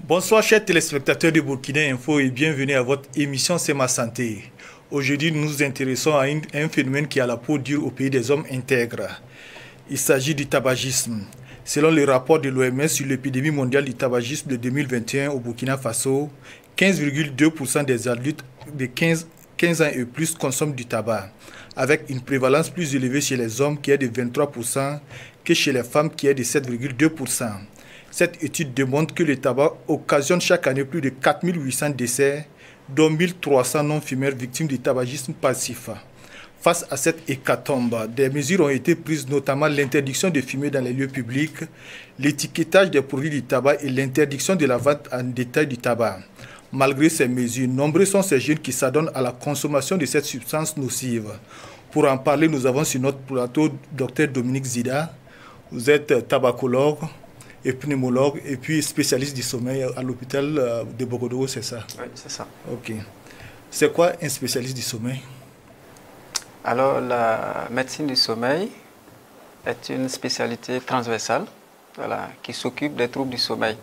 Bonsoir chers téléspectateurs de Burkina Info et bienvenue à votre émission C'est ma santé. Aujourd'hui nous nous intéressons à un phénomène qui a la peau dure au pays des hommes intègres. Il s'agit du tabagisme. Selon le rapport de l'OMS sur l'épidémie mondiale du tabagisme de 2021 au Burkina Faso, 15,2% des adultes de 15 ans et plus consomment du tabac, avec une prévalence plus élevée chez les hommes qui est de 23% que chez les femmes qui est de 7,2%. Cette étude démontre que le tabac occasionne chaque année plus de 4800 décès, dont 1300 non-fumeurs victimes du tabagisme passif. Face à cette hécatombe, des mesures ont été prises, notamment l'interdiction de fumer dans les lieux publics, l'étiquetage des produits du tabac et l'interdiction de la vente en détail du tabac. Malgré ces mesures, nombreux sont ces jeunes qui s'adonnent à la consommation de cette substance nocive. Pour en parler, nous avons sur notre plateau Dr Dominique Zida. Vous êtes tabacologue et pneumologue et puis spécialiste du sommeil à l'hôpital de Bogodogo, c'est ça? Oui, c'est ça. Ok. C'est quoi un spécialiste du sommeil? Alors, la médecine du sommeil est une spécialité transversale qui s'occupe des troubles du sommeil.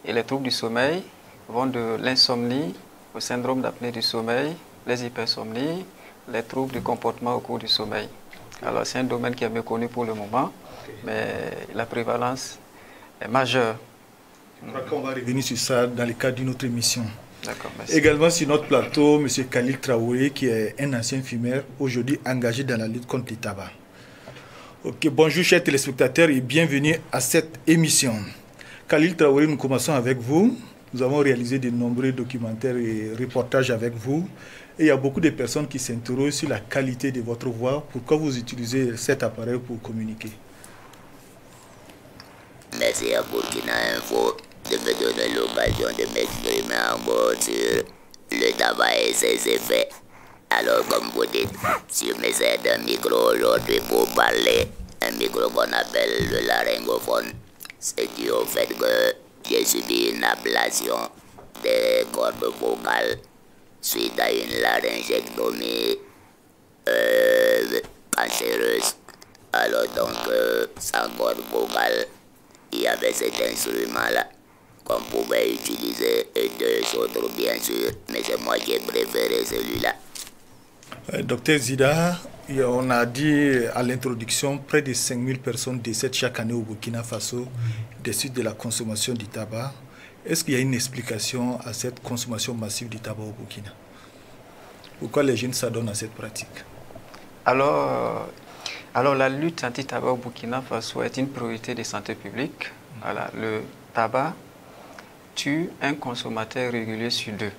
Et les troubles du sommeil vont de l'insomnie au syndrome d'apnée du sommeil, les hypersomnies, les troubles du comportement au cours du sommeil. Alors, c'est un domaine qui est méconnu pour le moment, mais la prévalence est majeure. Je crois qu'on va revenir sur ça dans le cadre d'une autre émission. D'accord, merci. Également sur notre plateau, M. Khalil Traoré, qui est un ancien fumeur, aujourd'hui engagé dans la lutte contre le tabac. Ok, bonjour chers téléspectateurs et bienvenue à cette émission. Khalil Traoré, nous commençons avec vous. Nous avons réalisé de nombreux documentaires et reportages avec vous. Et il y a beaucoup de personnes qui s'interrogent sur la qualité de votre voix. Pourquoi vous utilisez cet appareil pour communiquer? Merci à Burkina Info de me donner l'occasion de m'exprimer en mot sur le tabac et ses effets. Alors, comme vous dites, sur mes aides un micro aujourd'hui pour parler, un micro qu'on appelle le laryngophone. C'est dû au fait que j'ai subi une ablation des cordes vocales suite à une laryngectomie cancéreuse. Alors donc, sans corde vocale, il y avait cet instrument-là qu'on pouvait utiliser et deux autres bien sûr, mais c'est moi qui ai préféré celui-là. Docteur Zida, on a dit à l'introduction, près de 5000 personnes décèdent chaque année au Burkina Faso des suites de la consommation du tabac. Est-ce qu'il y a une explication à cette consommation massive du tabac au Burkina? Pourquoi les jeunes s'adonnent à cette pratique? Alors la lutte anti-tabac au Burkina Faso est une priorité de santé publique. Voilà, le tabac tue un consommateur régulier sur deux.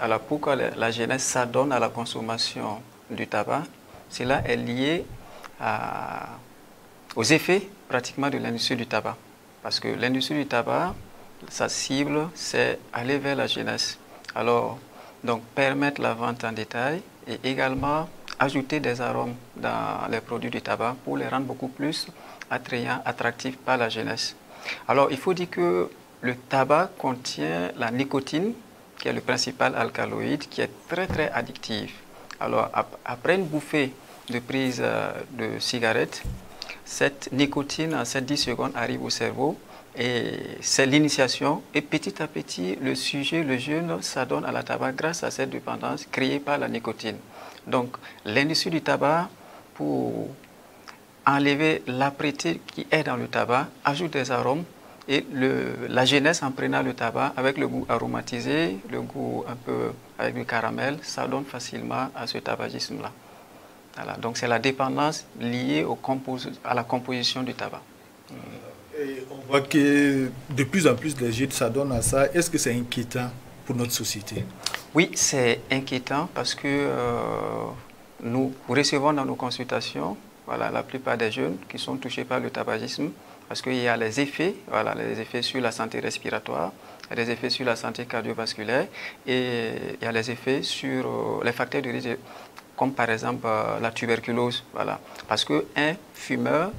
Alors pourquoi la jeunesse s'adonne à la consommation du tabac? Cela est lié aux effets pratiquement de l'industrie du tabac. Parce que l'industrie du tabac, sa cible, c'est aller vers la jeunesse. Alors, donc permettre la vente en détail et également ajouter des arômes dans les produits du tabac pour les rendre beaucoup plus attrayants, attractifs par la jeunesse. Alors, il faut dire que le tabac contient la nicotine, qui est le principal alcaloïde, qui est très très addictif. Alors, après une bouffée de prise de cigarette, cette nicotine, en 7-10 secondes, arrive au cerveau et c'est l'initiation. Et petit à petit, le sujet, le jeune, s'adonne à la tabac grâce à cette dépendance créée par la nicotine. Donc, l'industrie du tabac, pour enlever l'âpreté qui est dans le tabac, ajoute des arômes et la jeunesse, en prenant le tabac avec le goût aromatisé, le goût un peu avec du caramel, s'adonne facilement à ce tabagisme-là. Voilà, donc, c'est la dépendance liée à la composition du tabac. Et on voit que de plus en plus les jeunes s'adonnent à ça. Est-ce que c'est inquiétant pour notre société? Oui, c'est inquiétant parce que nous recevons dans nos consultations la plupart des jeunes qui sont touchés par le tabagisme parce qu'il y a les effets, les effets sur la santé respiratoire, il y a des effets sur la santé cardiovasculaire et il y a les effets sur les facteurs de risque, comme par exemple la tuberculose. Voilà. Parce qu'un fumeur,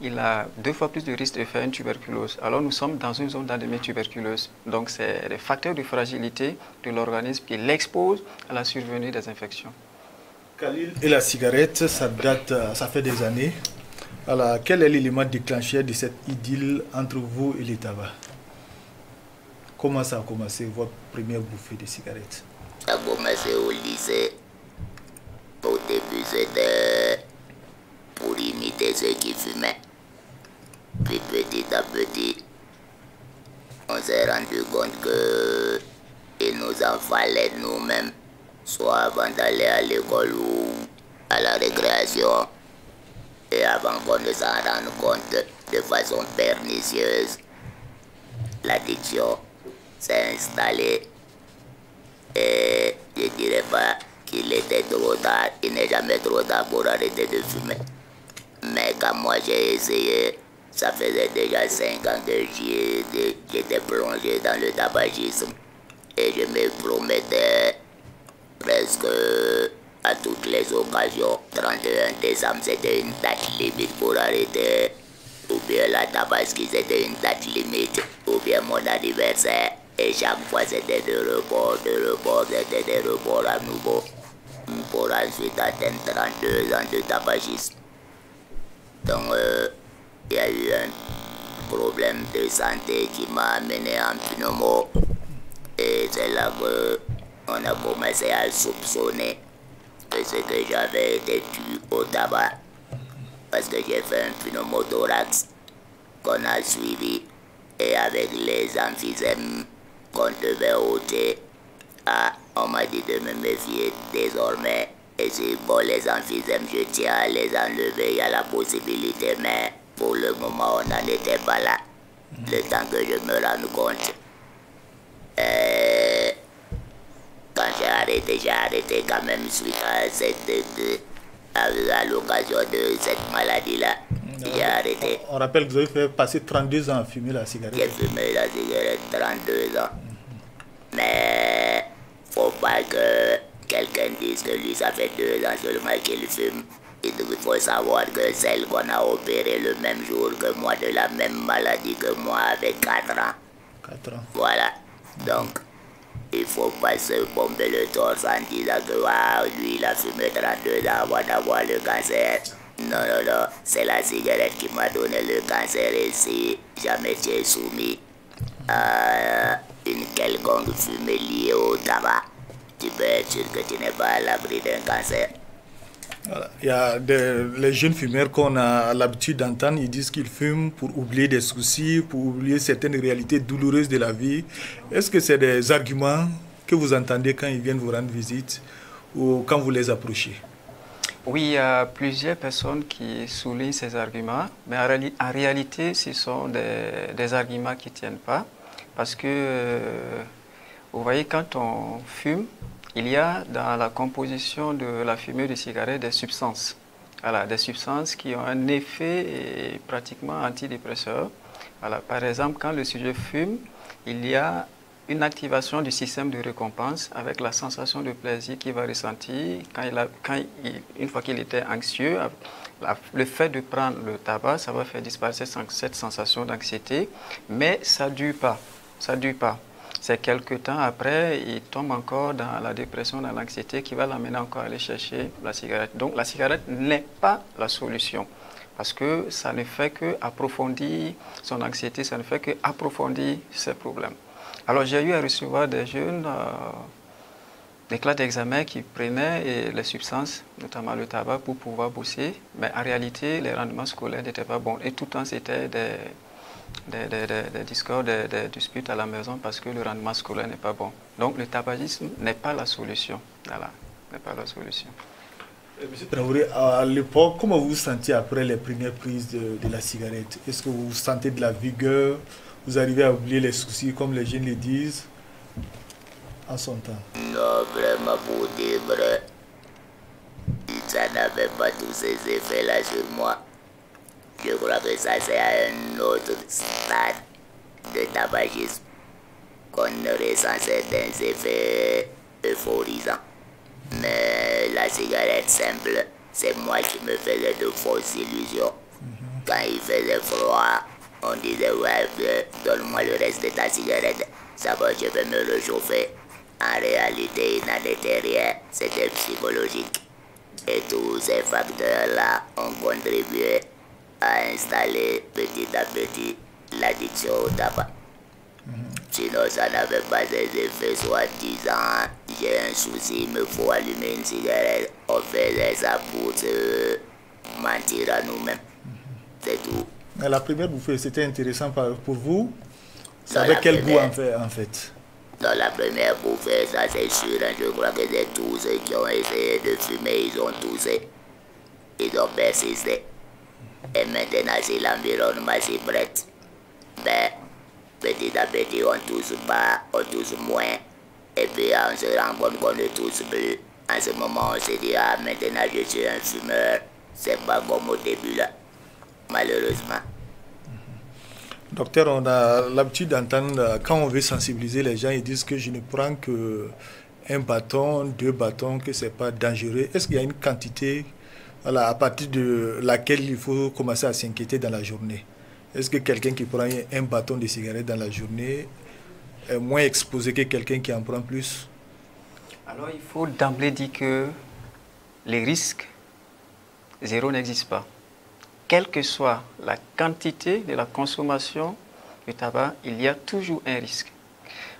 il a 2 fois plus de risque de faire une tuberculose. Alors nous sommes dans une zone d'endémie tuberculeuse. Donc c'est les facteurs de fragilité de l'organisme qui l'exposent à la survenue des infections. Khalil, et la cigarette, ça fait des années. Alors, quel est l'élément déclencheur de cette idylle entre vous et le tabac? Comment ça a commencé, votre première bouffée de cigarettes? Ça a commencé au lycée. Au début, c'était pour imiter ceux qui fumaient. Puis petit à petit, on s'est rendu compte que il nous en fallait nous-mêmes, soit avant d'aller à l'école ou à la récréation. Et avant qu'on ne s'en rende compte de façon pernicieuse, l'addiction s'est installée. Et je dirais pas qu'il était trop tard, il n'est jamais trop tard pour arrêter de fumer. Mais quand moi j'ai essayé, ça faisait déjà 5 ans que j'étais plongé dans le tabagisme. Et je me promettais presque à toutes les occasions. 31 décembre, c'était une date limite pour arrêter. Ou bien la tabaski, c'était une date limite. Ou bien mon anniversaire. Et chaque fois, c'était de report, c'était des reports à nouveau. Pour ensuite atteindre 32 ans de tabagisme. Donc, il y a eu un problème de santé qui m'a amené en pneumo. Et c'est là qu'on a commencé à soupçonner que ce que j'avais été dû au tabac. Parce que j'ai fait un pneumothorax qu'on a suivi. Et avec les emphysèmes qu'on devait ôter, on m'a dit de me méfier désormais. Et si pour les emphysèmes, je tiens à les enlever, il y a la possibilité, mais pour le moment, on n'en était pas là. Le temps que je me rende compte. Quand j'ai arrêté quand même suite à l'occasion de cette maladie-là. J'ai arrêté. On rappelle que vous avez fait passer 32 ans à fumer la cigarette. J'ai fumé la cigarette 32 ans. Mais faut pas que quelqu'un dise que lui, ça fait 2 ans seulement qu'il fume. Il faut savoir que celle qu'on a opérée le même jour que moi, de la même maladie que moi, avait 4 ans. 4 ans. Voilà. Donc, il faut pas se bomber le torse en disant que lui, il a fumé 32 ans avant d'avoir le cancer. Non, non, non. C'est la cigarette qui m'a donné le cancer et si jamais tu es soumis à une quelconque fumée liée au tabac, tu peux être sûr que tu n'es pas à l'abri d'un cancer. Voilà. Il y a les jeunes fumeurs qu'on a l'habitude d'entendre, ils disent qu'ils fument pour oublier des soucis, pour oublier certaines réalités douloureuses de la vie. Est-ce que c'est des arguments que vous entendez quand ils viennent vous rendre visite ou quand vous les approchez? Oui, il y a plusieurs personnes qui soulignent ces arguments, mais en réalité, ce sont des arguments qui ne tiennent pas. Parce que, vous voyez, quand on fume, il y a dans la composition de la fumée de cigarette des substances. Voilà, des substances qui ont un effet pratiquement antidépresseur. Voilà, par exemple, quand le sujet fume, il y a une activation du système de récompense avec la sensation de plaisir qu'il va ressentir une fois qu'il était anxieux. Le fait de prendre le tabac, ça va faire disparaître cette sensation d'anxiété, mais ça ne dure pas. Ça dure pas. C'est quelques temps après, il tombe encore dans la dépression, dans l'anxiété qui va l'amener encore à aller chercher la cigarette. Donc la cigarette n'est pas la solution parce que ça ne fait qu'approfondir son anxiété, ça ne fait qu'approfondir ses problèmes. Alors j'ai eu à recevoir des jeunes, des classes d'examen qui prenaient les substances, notamment le tabac, pour pouvoir bosser, mais en réalité les rendements scolaires n'étaient pas bons et tout le temps c'était des discours, des disputes à la maison parce que le rendement scolaire n'est pas bon. Donc le tabagisme n'est pas la solution. Voilà, n'est pas la solution. Monsieur Traoré, à l'époque, comment vous vous sentiez après les premières prises de la cigarette? Est-ce que vous vous sentez de la vigueur? Vous arrivez à oublier les soucis comme les jeunes le disent en son temps? Non, vraiment, pour dire vrai, ça n'avait pas tous ces effets-là sur moi. Je crois que ça c'est à un autre stade de tabagisme qu'on ressent certains effets euphorisants. Mais la cigarette simple, c'est moi qui me faisais de fausses illusions. Quand il faisait froid, on disait ouais, donne-moi le reste de ta cigarette, ça va, je vais me réchauffer. En réalité, il n'en était rien, c'était psychologique. Et tous ces facteurs-là ont contribué à installer petit à petit l'addiction au tabac. Sinon, ça n'avait pas des effets soi-disant. J'ai un souci, il me faut allumer une cigarette. On faisait ça pour se mentir à nous-mêmes. C'est tout. Mais la première bouffée, c'était intéressant pour vous. Ça Dans avait la quel goût première- en fait? Dans la première bouffée, ça c'est sûr, hein, je crois que c'est tous ceux qui ont essayé de fumer, ils ont toussé. Ils ont persisté. Et maintenant, si l'environnement s'y prête, ben, petit à petit, on tousse pas, on tousse moins. Et puis, on se rend compte qu'on ne tousse plus. En ce moment, on se dit, ah, maintenant, je suis un fumeur. C'est pas comme au début, là. Malheureusement. Docteur, on a l'habitude d'entendre, quand on veut sensibiliser les gens, ils disent que je ne prends que un bâton, 2 bâtons, que ce n'est pas dangereux. Est-ce qu'il y a une quantité à partir de laquelle il faut commencer à s'inquiéter dans la journée? Est-ce que quelqu'un qui prend un bâton de cigarette dans la journée est moins exposé que quelqu'un qui en prend plus? Alors il faut d'emblée dire que les risques zéro n'existent pas. Quelle que soit la quantité de la consommation du tabac, il y a toujours un risque.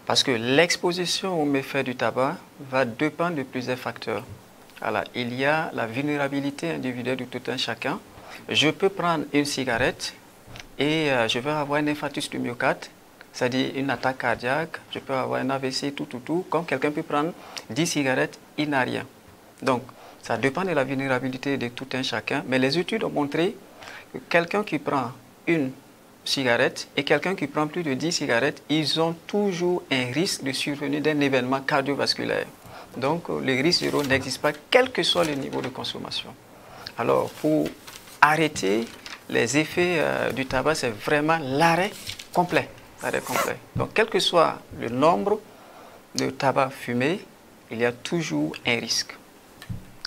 Parce que l'exposition aux méfaits du tabac va dépendre de plusieurs facteurs. Alors, il y a la vulnérabilité individuelle de tout un chacun. Je peux prendre une cigarette et je vais avoir un infarctus du myocarde, c'est-à-dire une attaque cardiaque, je peux avoir un AVC, tout. Comme quelqu'un peut prendre 10 cigarettes, il n'a rien. Donc, ça dépend de la vulnérabilité de tout un chacun. Mais les études ont montré que quelqu'un qui prend une cigarette et quelqu'un qui prend plus de 10 cigarettes, ils ont toujours un risque de survenue d'un événement cardiovasculaire. Donc, le risque zéro n'existe pas, quel que soit le niveau de consommation. Alors, pour arrêter les effets du tabac, c'est vraiment l'arrêt complet. Donc, quel que soit le nombre de tabac fumé, il y a toujours un risque.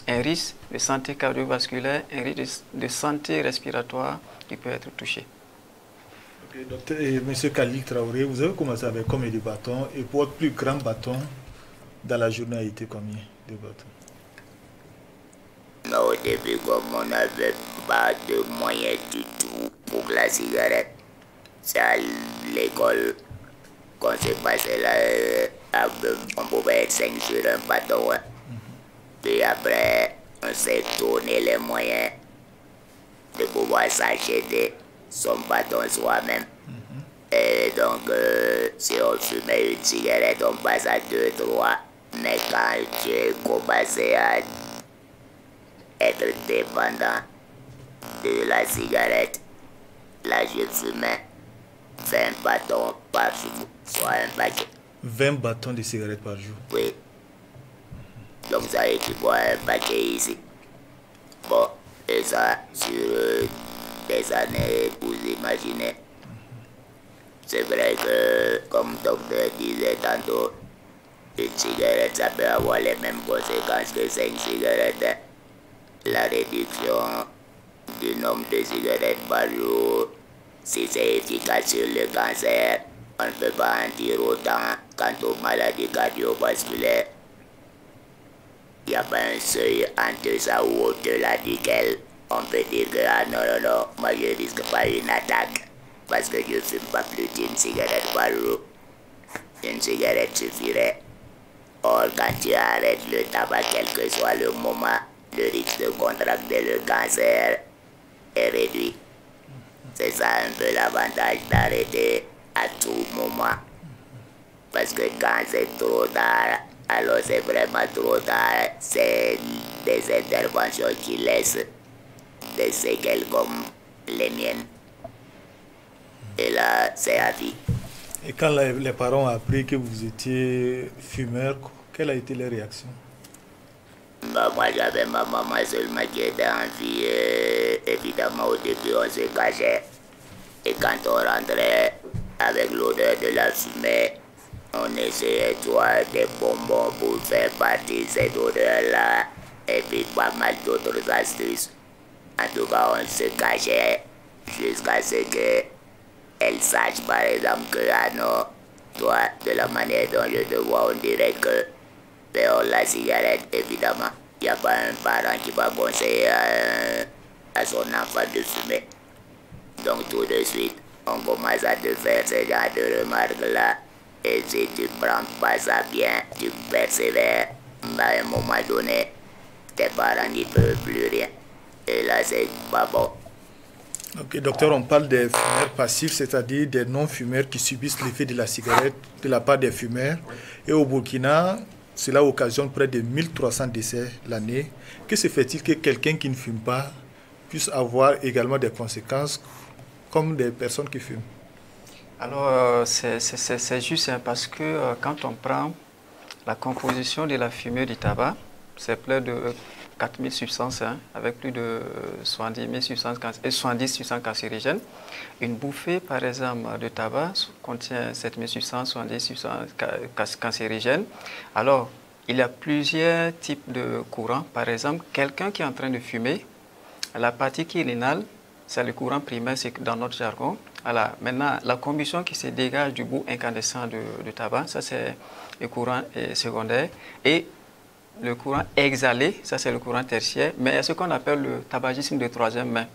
Un risque de santé cardiovasculaire, un risque de santé respiratoire qui peut être touché. Okay, docteur, et M. Khalil Traoré, vous avez commencé avec combien de bâtons et pour votre plus grand bâton dans la journée a été combien de bâtons? Mais au début, comme on n'avait pas de moyens du tout pour la cigarette, c'est à l'école qu'on s'est passé là, on pouvait être 5 sur un bâton. Hein. Puis après, on s'est tourné les moyens de pouvoir s'acheter son bâton soi-même. Et donc, si on fumait une cigarette, on passe à 2, 3. Mais quand j'ai commencé à être dépendant de la cigarette, là je fumais 20 bâtons par jour, soit un paquet. 20 bâtons de cigarettes par jour? Oui. Donc ça équivaut à un paquet ici. Bon, et ça sur des années, vous imaginez. C'est vrai que, comme le docteur disait tantôt, une cigarette, ça peut avoir les mêmes conséquences que 5 cigarettes. La réduction du nombre de cigarettes par jour, si c'est efficace sur le cancer, on ne peut pas en dire autant quant aux maladies cardiovasculaires. Il n'y a pas un seuil entre ça ou au-delà duquel on peut dire que ah non, moi je risque pas une attaque parce que je ne fume pas plus d'une cigarette par jour. Une cigarette suffirait. Or, quand tu arrêtes le tabac, quel que soit le moment, le risque de contracter le cancer est réduit. C'est ça un peu l'avantage d'arrêter à tout moment. Parce que quand c'est trop tard, alors c'est vraiment trop tard. C'est des interventions qui laissent des séquelles comme les miennes. Et là, c'est à vie. Et quand les parents ont appris que vous étiez fumeur, quelle a été leur réaction? Bah, moi, j'avais ma maman seulement qui était en vie. Évidemment, au début, on se cachait. Et quand on rentrait avec l'odeur de la fumée, on essayait de voir des bonbons pour faire partir cette odeur-là. Et puis pas mal d'autres astuces. En tout cas, on se cachait jusqu'à ce qu'elle sache, par exemple, que ah non, toi, de la manière dont je te vois, on dirait que la cigarette, évidemment. Il n'y a pas un parent qui va conseiller à son enfant de fumer. Donc tout de suite, on commence à te faire ce genre de remarques-là. Et si tu prends pas ça bien, tu persévères, à un moment donné, tes parents n'y peuvent plus rien. Et là, c'est pas bon. Ok, docteur, on parle des fumeurs passifs, c'est-à-dire des non-fumeurs qui subissent l'effet de la cigarette de la part des fumeurs. Oui. Et au Burkina, cela occasionne près de 1300 décès l'année. Que se fait-il que quelqu'un qui ne fume pas puisse avoir également des conséquences comme des personnes qui fument? Alors, c'est juste parce que quand on prend la composition de la fumée du tabac, c'est plus de 4000 substances, hein, avec plus de 70 substances cancérigènes. Une bouffée, par exemple, de tabac contient 7000 substances, 70 substances cancérigènes. Alors, il y a plusieurs types de courants. Par exemple, quelqu'un qui est en train de fumer, la partie qui inhale, c'est le courant primaire, c'est dans notre jargon. Alors, maintenant, la combustion qui se dégage du bout incandescent du tabac, ça c'est le courant secondaire. Et le courant exhalé, ça c'est le courant tertiaire. Mais il y a ce qu'on appelle le tabagisme de troisième main.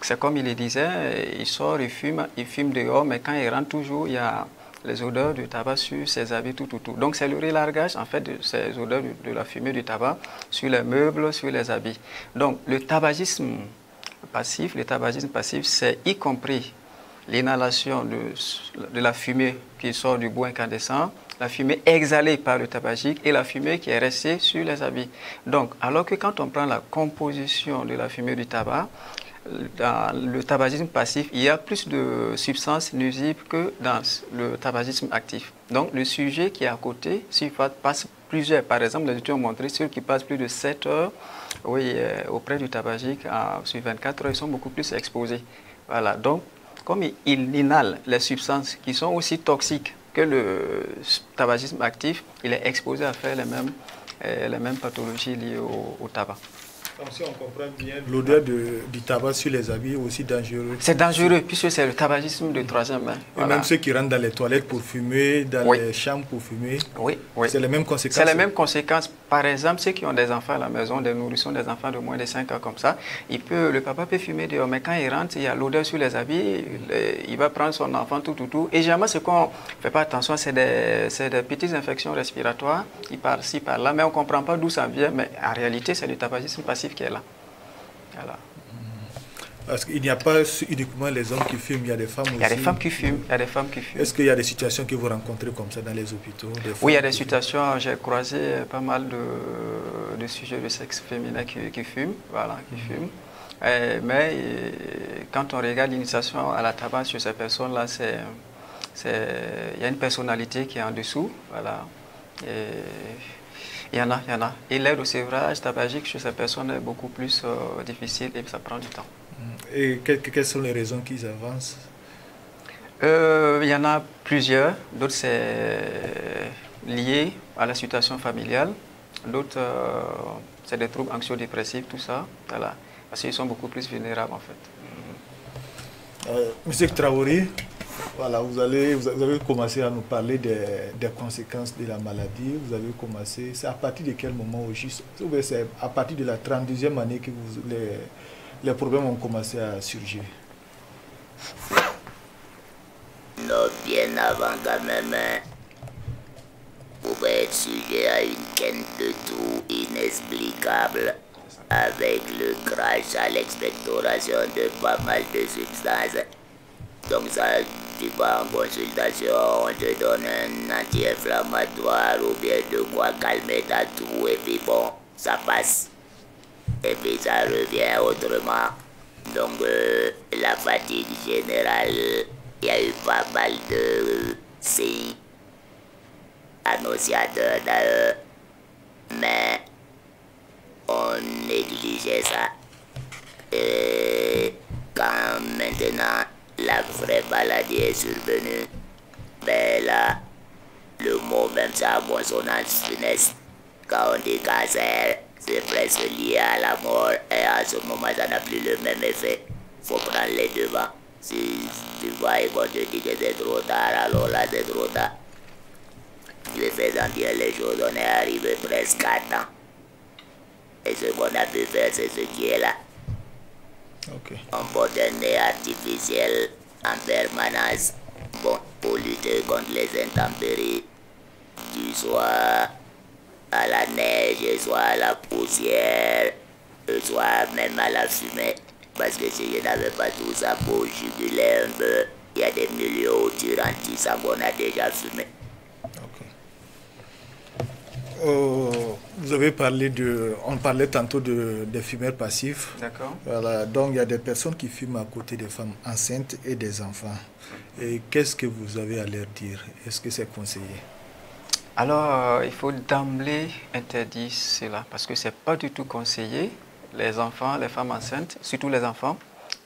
C'est comme il le disait, il sort, il fume dehors, mais quand il rentre toujours, il y a les odeurs du tabac sur ses habits, tout. Donc c'est le relargage en fait de ces odeurs de la fumée du tabac sur les meubles, sur les habits. Donc le tabagisme passif, c'est y compris l'inhalation de la fumée qui sort du bout incandescent, la fumée exhalée par le tabagique et la fumée qui est restée sur les habits. Donc, alors que quand on prend la composition de la fumée du tabac, dans le tabagisme passif, il y a plus de substances nuisibles que dans le tabagisme actif. Donc, le sujet qui est à côté, s'il passe plusieurs, par exemple, les études ont montré ceux qui passent plus de 7 heures auprès du tabagique sur 24 heures, ils sont beaucoup plus exposés. Voilà, donc, comme il inhale les substances qui sont aussi toxiques que le tabagisme actif, il est exposé à faire les mêmes pathologies liées au tabac. Donc si on comprend bien, l'odeur du tabac sur les habits est aussi dangereux. C'est dangereux puisque c'est le tabagisme de troisième main. Voilà. Même ceux qui rentrent dans les toilettes pour fumer, dans les chambres pour fumer, c'est les mêmes conséquences. C'est les mêmes conséquences. Par exemple, ceux qui ont des enfants à la maison, des nourrissons, des enfants de moins de 5 ans comme ça, le papa peut fumer dehors, mais quand il rentre, il y a l'odeur sur les habits, il va prendre son enfant, tout. Et généralement, ce qu'on ne fait pas attention, c'est des petites infections respiratoires, il part ci, par là, mais on ne comprend pas d'où ça vient, mais en réalité, c'est le tabagisme passif qui est là. Voilà. Parce qu'il n'y a pas uniquement les hommes qui fument, il y a des femmes aussi. Il y a des femmes qui fument, Est-ce qu'il y a des situations que vous rencontrez comme ça dans les hôpitaux? Oui, il y a des situations, j'ai croisé pas mal de sujets de sexe féminin qui fument, voilà, qui fument. Mais quand on regarde l'initiation à la tabac sur ces personnes-là, il y a une personnalité qui est en dessous, voilà. Il y en a. Et l'aide au sévrage tabagique chez ces personnes est beaucoup plus difficile et ça prend du temps. Et quelles sont les raisons qu'ils avancent? Il y en a plusieurs. D'autres, c'est lié à la situation familiale. D'autres, c'est des troubles anxio-dépressifs, tout ça. Voilà. Parce qu'ils sont beaucoup plus vulnérables, en fait. Monsieur Traoré, voilà, vous avez commencé à nous parler des conséquences de la maladie. Vous avez commencé, c'est à partir de quel moment au juste? C'est à partir de la 32e année que les problèmes ont commencé à surgir? Non, bien avant quand même. Vous pouvez être sujet à une quinte de tout inexplicable, avec le crash à l'expectoration de pas mal de substances. Donc ça, tu vas en consultation, on te donne un anti-inflammatoire ou bien de quoi calmer ta toux et puis bon, ça passe. Et puis ça revient autrement. Donc la fatigue générale, il y a eu pas mal de signes annonciateurs d'ailleurs, mais on négligeait ça. Et quand maintenant la vraie maladie est survenue, ben là, le mot même ça a consonance funeste. Quand on dit cancer, c'est presque lié à la mort et à ce moment ça n'a plus le même effet. Faut prendre les devants. Si tu vois et qu'on te dit que c'est trop tard, alors là c'est trop tard. Je faisant bien les choses, on est arrivé presque à temps. Et ce qu'on a pu faire, c'est ce qui est là. Okay. On porte un nez artificiel en permanence. Bon, pour lutter contre les intempéries, du soit à la neige, soit à la poussière, soit même à la fumée. Parce que si je n'avais pas tout ça pour juguler un peu, il y a des milieux où tu rentres, tu sens qu'on a déjà fumé. Vous avez parlé on parlait tantôt des fumeurs passifs. D'accord. Voilà, donc il y a des personnes qui fument à côté des femmes enceintes et des enfants. Et qu'est-ce que vous avez à leur dire? Est-ce que c'est conseillé? Alors, il faut d'emblée interdire cela parce que ce n'est pas du tout conseillé. Les enfants, les femmes enceintes, surtout les enfants,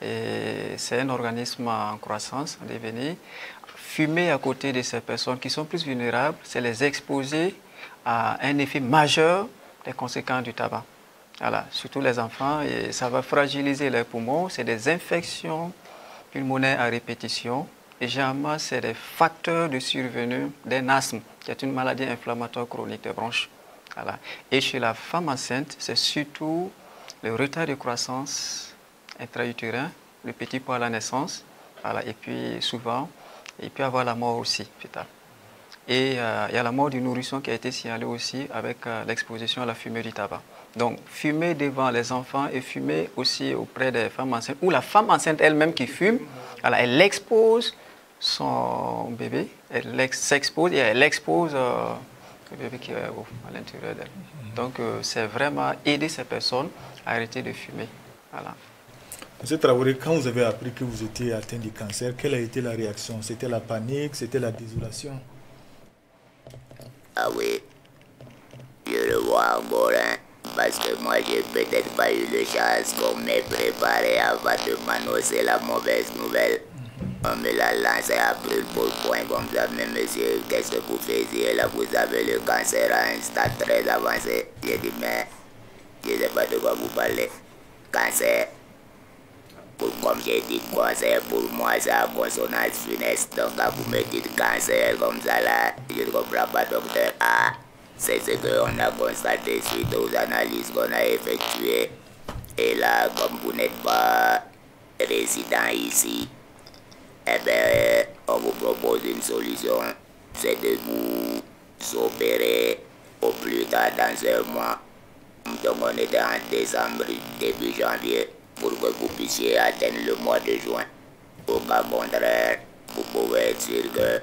et c'est un organisme en croissance, en devenir. Fumer à côté de ces personnes qui sont plus vulnérables, c'est les exposer à un effet majeur des conséquences du tabac. Voilà, surtout les enfants, et ça va fragiliser les poumons, c'est des infections pulmonaires à répétition, et généralement c'est des facteurs de survenue d'un asthme, qui est une maladie inflammatoire chronique des bronches. Voilà. Et chez la femme enceinte, c'est surtout le retard de croissance intra-utérin, le petit poids à la naissance, voilà, et puis souvent, il peut y avoir la mort aussi, fétale. Et il y a la mort du nourrisson qui a été signalée aussi avec l'exposition à la fumée du tabac. Donc, fumer devant les enfants et fumer aussi auprès des femmes enceintes, ou la femme enceinte elle-même qui fume, alors elle expose son bébé, elle s'expose et elle expose le bébé qui est à l'intérieur d'elle. Donc, c'est vraiment aider ces personnes à arrêter de fumer. Voilà. Monsieur Traoré, quand vous avez appris que vous étiez atteint du cancer, quelle a été la réaction? C'était la panique, c'était la désolation? Ah oui, je le vois encore, hein, parce que moi j'ai peut-être pas eu de chance qu'on m'ait préparé avant de m'annoncer la mauvaise nouvelle. On me l'a lancé à brûle pour point comme ça, mais monsieur, qu'est-ce que vous faisiez là? Vous avez le cancer à un stade très avancé. J'ai dit, mais je ne sais pas de quoi vous parlez. Cancer. Comme j'ai dit, cancer pour moi c'est à consonance funeste. Donc quand vous me dites cancer comme ça là, je ne comprends pas, docteur. Ah, c'est ce qu'on a constaté suite aux analyses qu'on a effectuées. Et là, comme vous n'êtes pas résident ici, eh bien, on vous propose une solution. C'est de vous opérer au plus tard dans un mois. Donc on était en décembre, début janvier, pour que vous puissiez atteindre le mois de juin. Au cas contraire, vous pouvez être sûr que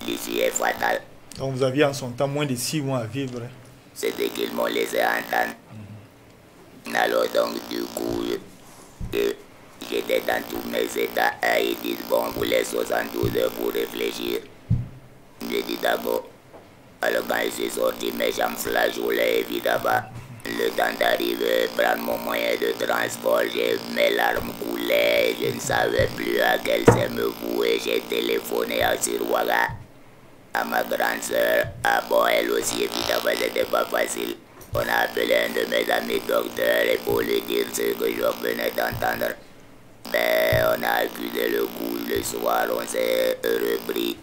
l'issue est fatale. Donc vous aviez en son temps moins de 6 mois à vivre. C'est ce qu'ils m'ont laissé entendre. Alors donc du coup, j'étais dans tous mes états et ils disent bon, vous laissez 72 heures pour réfléchir. J'ai dit d'accord. Alors quand je suis sorti, mes jambes flageolaient évidemment. Le temps d'arriver, prendre mon moyen de transport, mes larmes coulaient, je ne savais plus à quel sein me vouer. J'ai téléphoné à Sirwaga, à ma grande soeur. Ah bon, elle aussi, évidemment, c'était pas facile. On a appelé un de mes amis docteurs et pour lui dire ce que je venais d'entendre. Ben, on a accusé le coup le soir, on s'est repris.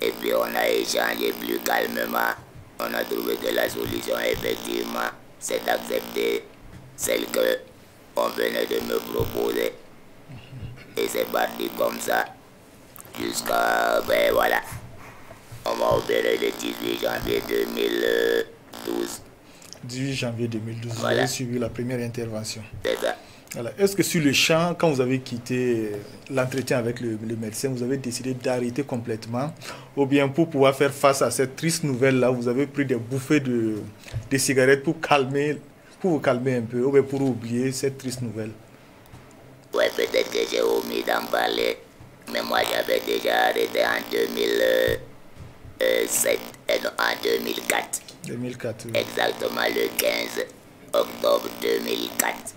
Et puis on a échangé plus calmement. On a trouvé que la solution, effectivement, c'est d'accepter celle que on venait de me proposer. Et c'est parti comme ça. Jusqu'à, ben voilà. On m'a opéré le 18 janvier 2012. 18 janvier 2012, Voilà. vous avez suivi la première intervention. C'est ça. Voilà. Est-ce que sur le champ, quand vous avez quitté l'entretien avec le médecin, vous avez décidé d'arrêter complètement? Ou bien pour pouvoir faire face à cette triste nouvelle-là, vous avez pris des bouffées de cigarettes pour vous calmer un peu, ou bien pour oublier cette triste nouvelle? Ouais, peut-être que j'ai omis d'en parler. Mais moi, j'avais déjà arrêté en 2007, non, en 2004. 2004. Oui. Exactement le 15 octobre 2004.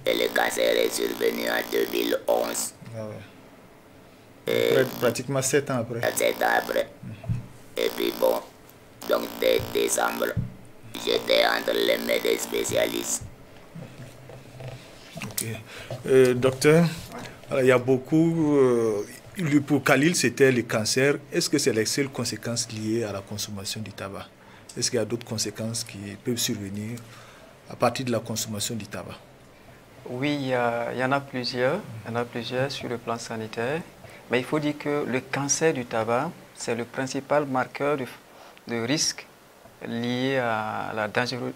Et le cancer est survenu en 2011. Ah ouais. Pratiquement 7 ans après. 7 ans après. Et puis bon, donc dès décembre, j'étais entre les mains des spécialistes. Ok. Docteur, alors, il y a beaucoup... pour Khalil, c'était le cancer. Est-ce que c'est les seules conséquences liées à la consommation du tabac? Est-ce qu'il y a d'autres conséquences qui peuvent survenir à partir de la consommation du tabac? Oui, il y en a plusieurs. Il y en a plusieurs sur le plan sanitaire. Mais il faut dire que le cancer du tabac, c'est le principal marqueur de risque lié à la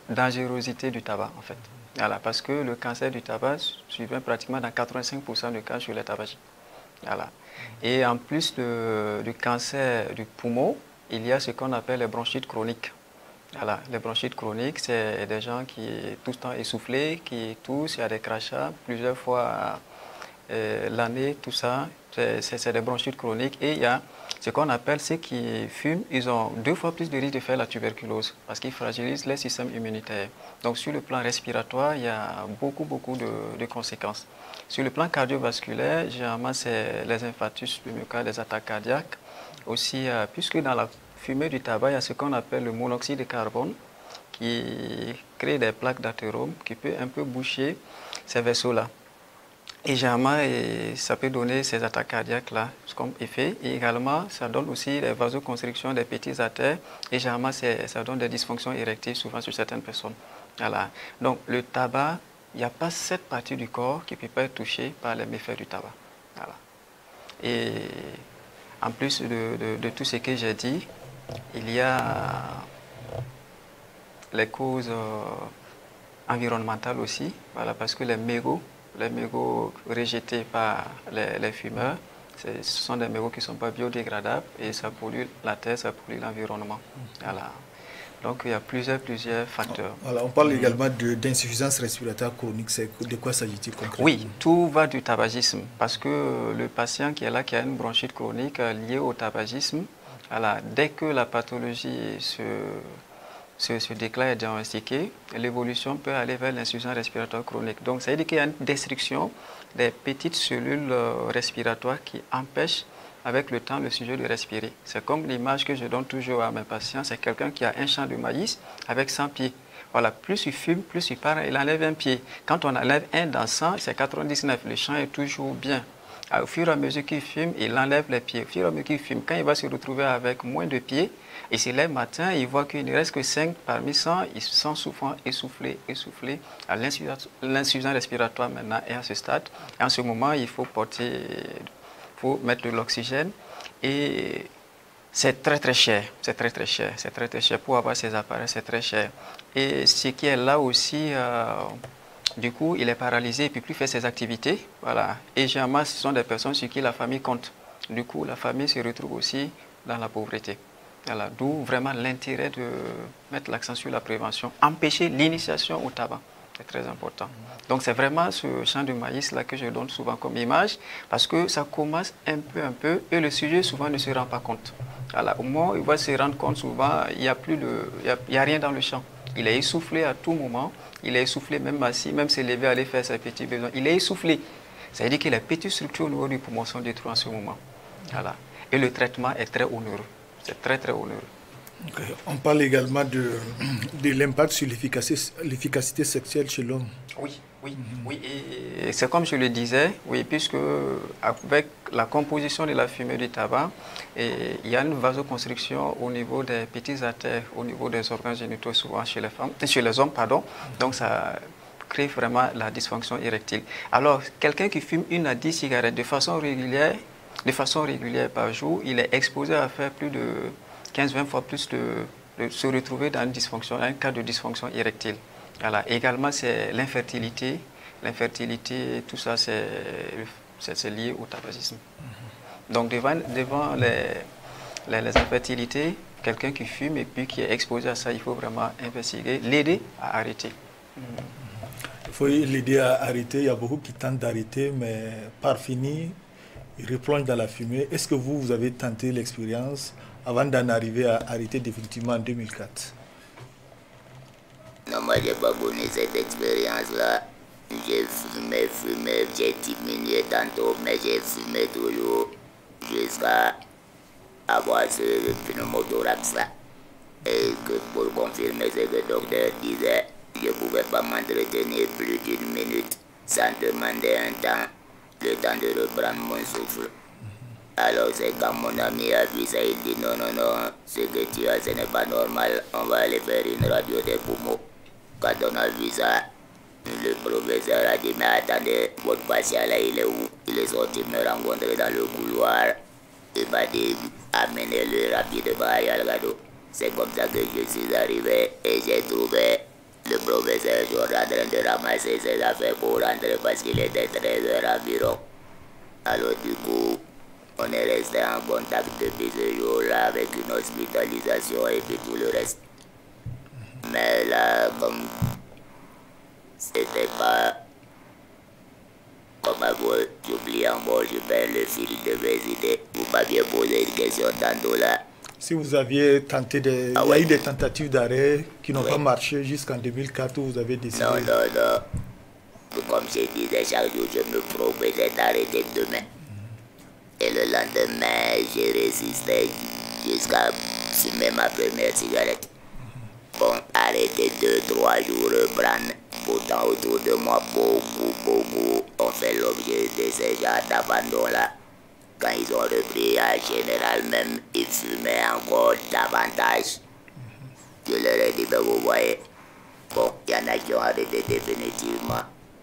dangerosité du tabac, en fait. Voilà, parce que le cancer du tabac survient pratiquement dans 85% des cas chez les tabagiques. Voilà. Et en plus du cancer du poumon, il y a ce qu'on appelle les bronchites chroniques. Voilà. Les bronchites chroniques, c'est des gens qui sont tout le temps essoufflés, qui toussent, il y a des crachats plusieurs fois l'année, tout ça. C'est des bronchites chroniques. Et il y a ce qu'on appelle ceux qui fument, ils ont 2 fois plus de risque de faire la tuberculose parce qu'ils fragilisent le système immunitaire. Donc sur le plan respiratoire, il y a beaucoup de conséquences. Sur le plan cardiovasculaire, généralement c'est les infarctus du myocarde, les attaques cardiaques. Aussi, puisque dans la fumée du tabac, il y a ce qu'on appelle le monoxyde de carbone qui crée des plaques d'athérome qui peut un peu boucher ces vaisseaux-là. Et généralement, ça peut donner ces attaques cardiaques-là comme effet. Et également, ça donne aussi des vasoconstrictions des petits artères. Et généralement, ça donne des dysfonctions érectiles, souvent sur certaines personnes. Voilà. Donc, le tabac, il n'y a pas cette partie du corps qui ne peut pas être touchée par les méfaits du tabac. Voilà. Et en plus de tout ce que j'ai dit, il y a les causes environnementales aussi. Voilà, parce que les mégots rejetés par les fumeurs, ce sont des mégots qui ne sont pas biodégradables et ça pollue la terre, ça pollue l'environnement. Voilà. Donc il y a plusieurs facteurs. Voilà, on parle également d'insuffisance respiratoire chronique. De quoi s'agit-il concrètement? Oui, tout va du tabagisme parce que le patient qui est là, qui a une bronchite chronique liée au tabagisme, voilà, dès que la pathologie ce déclin est diagnostiqué, l'évolution peut aller vers l'insuffisance respiratoire chronique. Donc, ça veut dire qu'il y a une destruction des petites cellules respiratoires qui empêchent avec le temps le sujet de respirer. C'est comme l'image que je donne toujours à mes patients, c'est quelqu'un qui a un champ de maïs avec 100 pieds. Voilà, plus il fume, plus il part, il enlève un pied. Quand on enlève un dans 100, c'est 99. Le champ est toujours bien. Au fur et à mesure qu'il fume, il enlève les pieds. Au fur et à mesure qu'il fume, quand il va se retrouver avec moins de pieds, il se lève matin, il voit qu'il ne reste que 5 parmi 100, il se sent souvent essoufflé. L'insuffisance respiratoire maintenant est à ce stade. Et en ce moment, il faut mettre de l'oxygène et c'est très cher. C'est très cher. Pour avoir ces appareils, c'est très cher. Et ce qui est là aussi, du coup, il est paralysé et ne peut plus faire ses activités. Voilà. Et généralement, ce sont des personnes sur qui la famille compte. Du coup, la famille se retrouve aussi dans la pauvreté. Voilà. D'où vraiment l'intérêt de mettre l'accent sur la prévention, empêcher l'initiation au tabac. C'est très important. Donc, c'est vraiment ce champ de maïs-là que je donne souvent comme image parce que ça commence un peu et le sujet souvent ne se rend pas compte. Voilà. Au moment où il va se rendre compte, souvent, il n'y a rien dans le champ. Il est essoufflé à tout moment. Il est essoufflé même assis, même se lever, aller faire ses petits besoins. Il est essoufflé. Ça veut dire que les petites structures au niveau du poumon sont détruites en ce moment. Voilà. Et le traitement est très onéreux. C'est très onéreux. Okay. On parle également de l'impact sur l'efficacité sexuelle chez l'homme. Oui. Et c'est comme je le disais, oui, puisque avec la composition de la fumée du tabac, il y a une vasoconstriction au niveau des petits artères, au niveau des organes génitaux, souvent chez les hommes, pardon. Donc ça crée vraiment la dysfonction érectile. Alors, quelqu'un qui fume 1 à 10 cigarettes de façon régulière par jour, il est exposé à faire plus de 15-20 fois plus de se retrouver dans un cas de dysfonction érectile. Voilà. Également, c'est l'infertilité. L'infertilité, tout ça, c'est lié au tabagisme. Donc, devant les infertilités, quelqu'un qui fume et puis qui est exposé à ça, il faut vraiment investiguer, l'aider à arrêter. Il faut l'aider à arrêter. Il y a beaucoup qui tentent d'arrêter, mais par fini, ils replongent dans la fumée. Est-ce que vous avez tenté l'expérience avant d'en arriver à arrêter définitivement en 2004? Non, moi, je n'ai pas connu cette expérience-là. J'ai fumé, j'ai diminué tantôt, mais j'ai fumé toujours jusqu'à avoir ce pneumothorax-là. Et que pour confirmer ce que le docteur disait, je ne pouvais pas m'entretenir plus d'1 minute sans demander le temps de reprendre mon souffle. Alors c'est quand mon ami a vu ça, il dit non, ce que tu as, ce n'est pas normal, on va aller faire une radio des poumons. Quand on a vu ça, Le professeur a dit, mais attendez, votre patient là, il est où? Il est sorti me rencontrer dans le couloir. Il m'a dit, amenez-le rapidement à Yalgado. C'est comme ça que je suis arrivé et j'ai trouvé le professeur en train de ramasser ses affaires pour rentrer parce qu'il était 13 heures environ. Alors du coup, on est resté en contact depuis ce jour-là avec une hospitalisation et puis tout le reste. Mais là, comme c'était pas comme avant, j'oublie encore, je perds le fil de mes idées. Vous m'aviez posé une question tantôt là. Si vous aviez tenté de... Ah il y a ouais. eu des tentatives d'arrêt qui n'ont Ouais. pas marché jusqu'en 2004 où vous avez décidé... Non, non, non. Comme je disais, chaque jour, je me proposais d'arrêter demain. Et le lendemain, j'ai résisté jusqu'à fumer ma première cigarette. Bon, arrêter 2-3 jours, reprendre. Pourtant, autour de moi, beaucoup ont fait l'objet de ces genres d'abandon-là. Quand ils ont repris, en général, même, ils fumaient encore davantage. Je leur ai dit, ben vous voyez, bon, il y en a qui ont arrêté définitivement.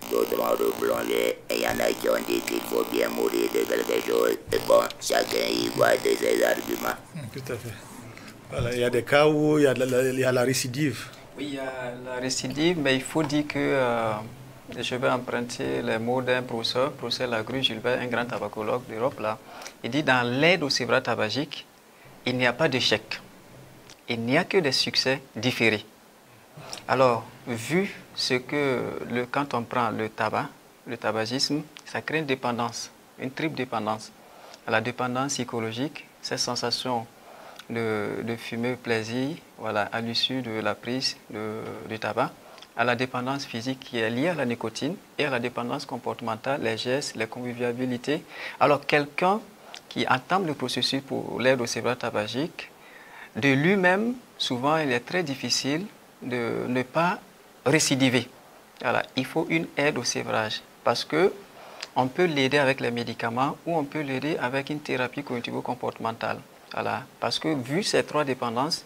D'autres ont replongé et il y en a qui ont dit qu'il faut bien mourir de quelque chose. Et bon, chacun y voit de ses arguments. Tout à fait. Voilà, il y a des cas où il y a la récidive. Oui, il y a la récidive, mais il faut dire que je vais emprunter les mots d'un professeur Lagrue Gilbert, un grand tabacologue d'Europe, là. Il dit dans l'aide au sévrage tabagique, il n'y a pas d'échec. Il n'y a que des succès différés. Alors, vu ce que quand on prend le tabac, le tabagisme, ça crée une dépendance, une triple dépendance. La dépendance psychologique, cette sensation de fumer plaisir, voilà, à l'issue de la prise du tabac, à la dépendance physique qui est liée à la nicotine et à la dépendance comportementale, les gestes, les convivialités. Alors, quelqu'un qui entame le processus pour l'aide au sévrage tabagique, de lui-même, souvent, il est très difficile de ne pas récidiver. Voilà, il faut une aide au sévrage parce que on peut l'aider avec les médicaments ou on peut l'aider avec une thérapie cognitivo-comportementale. Voilà, parce que vu ces trois dépendances,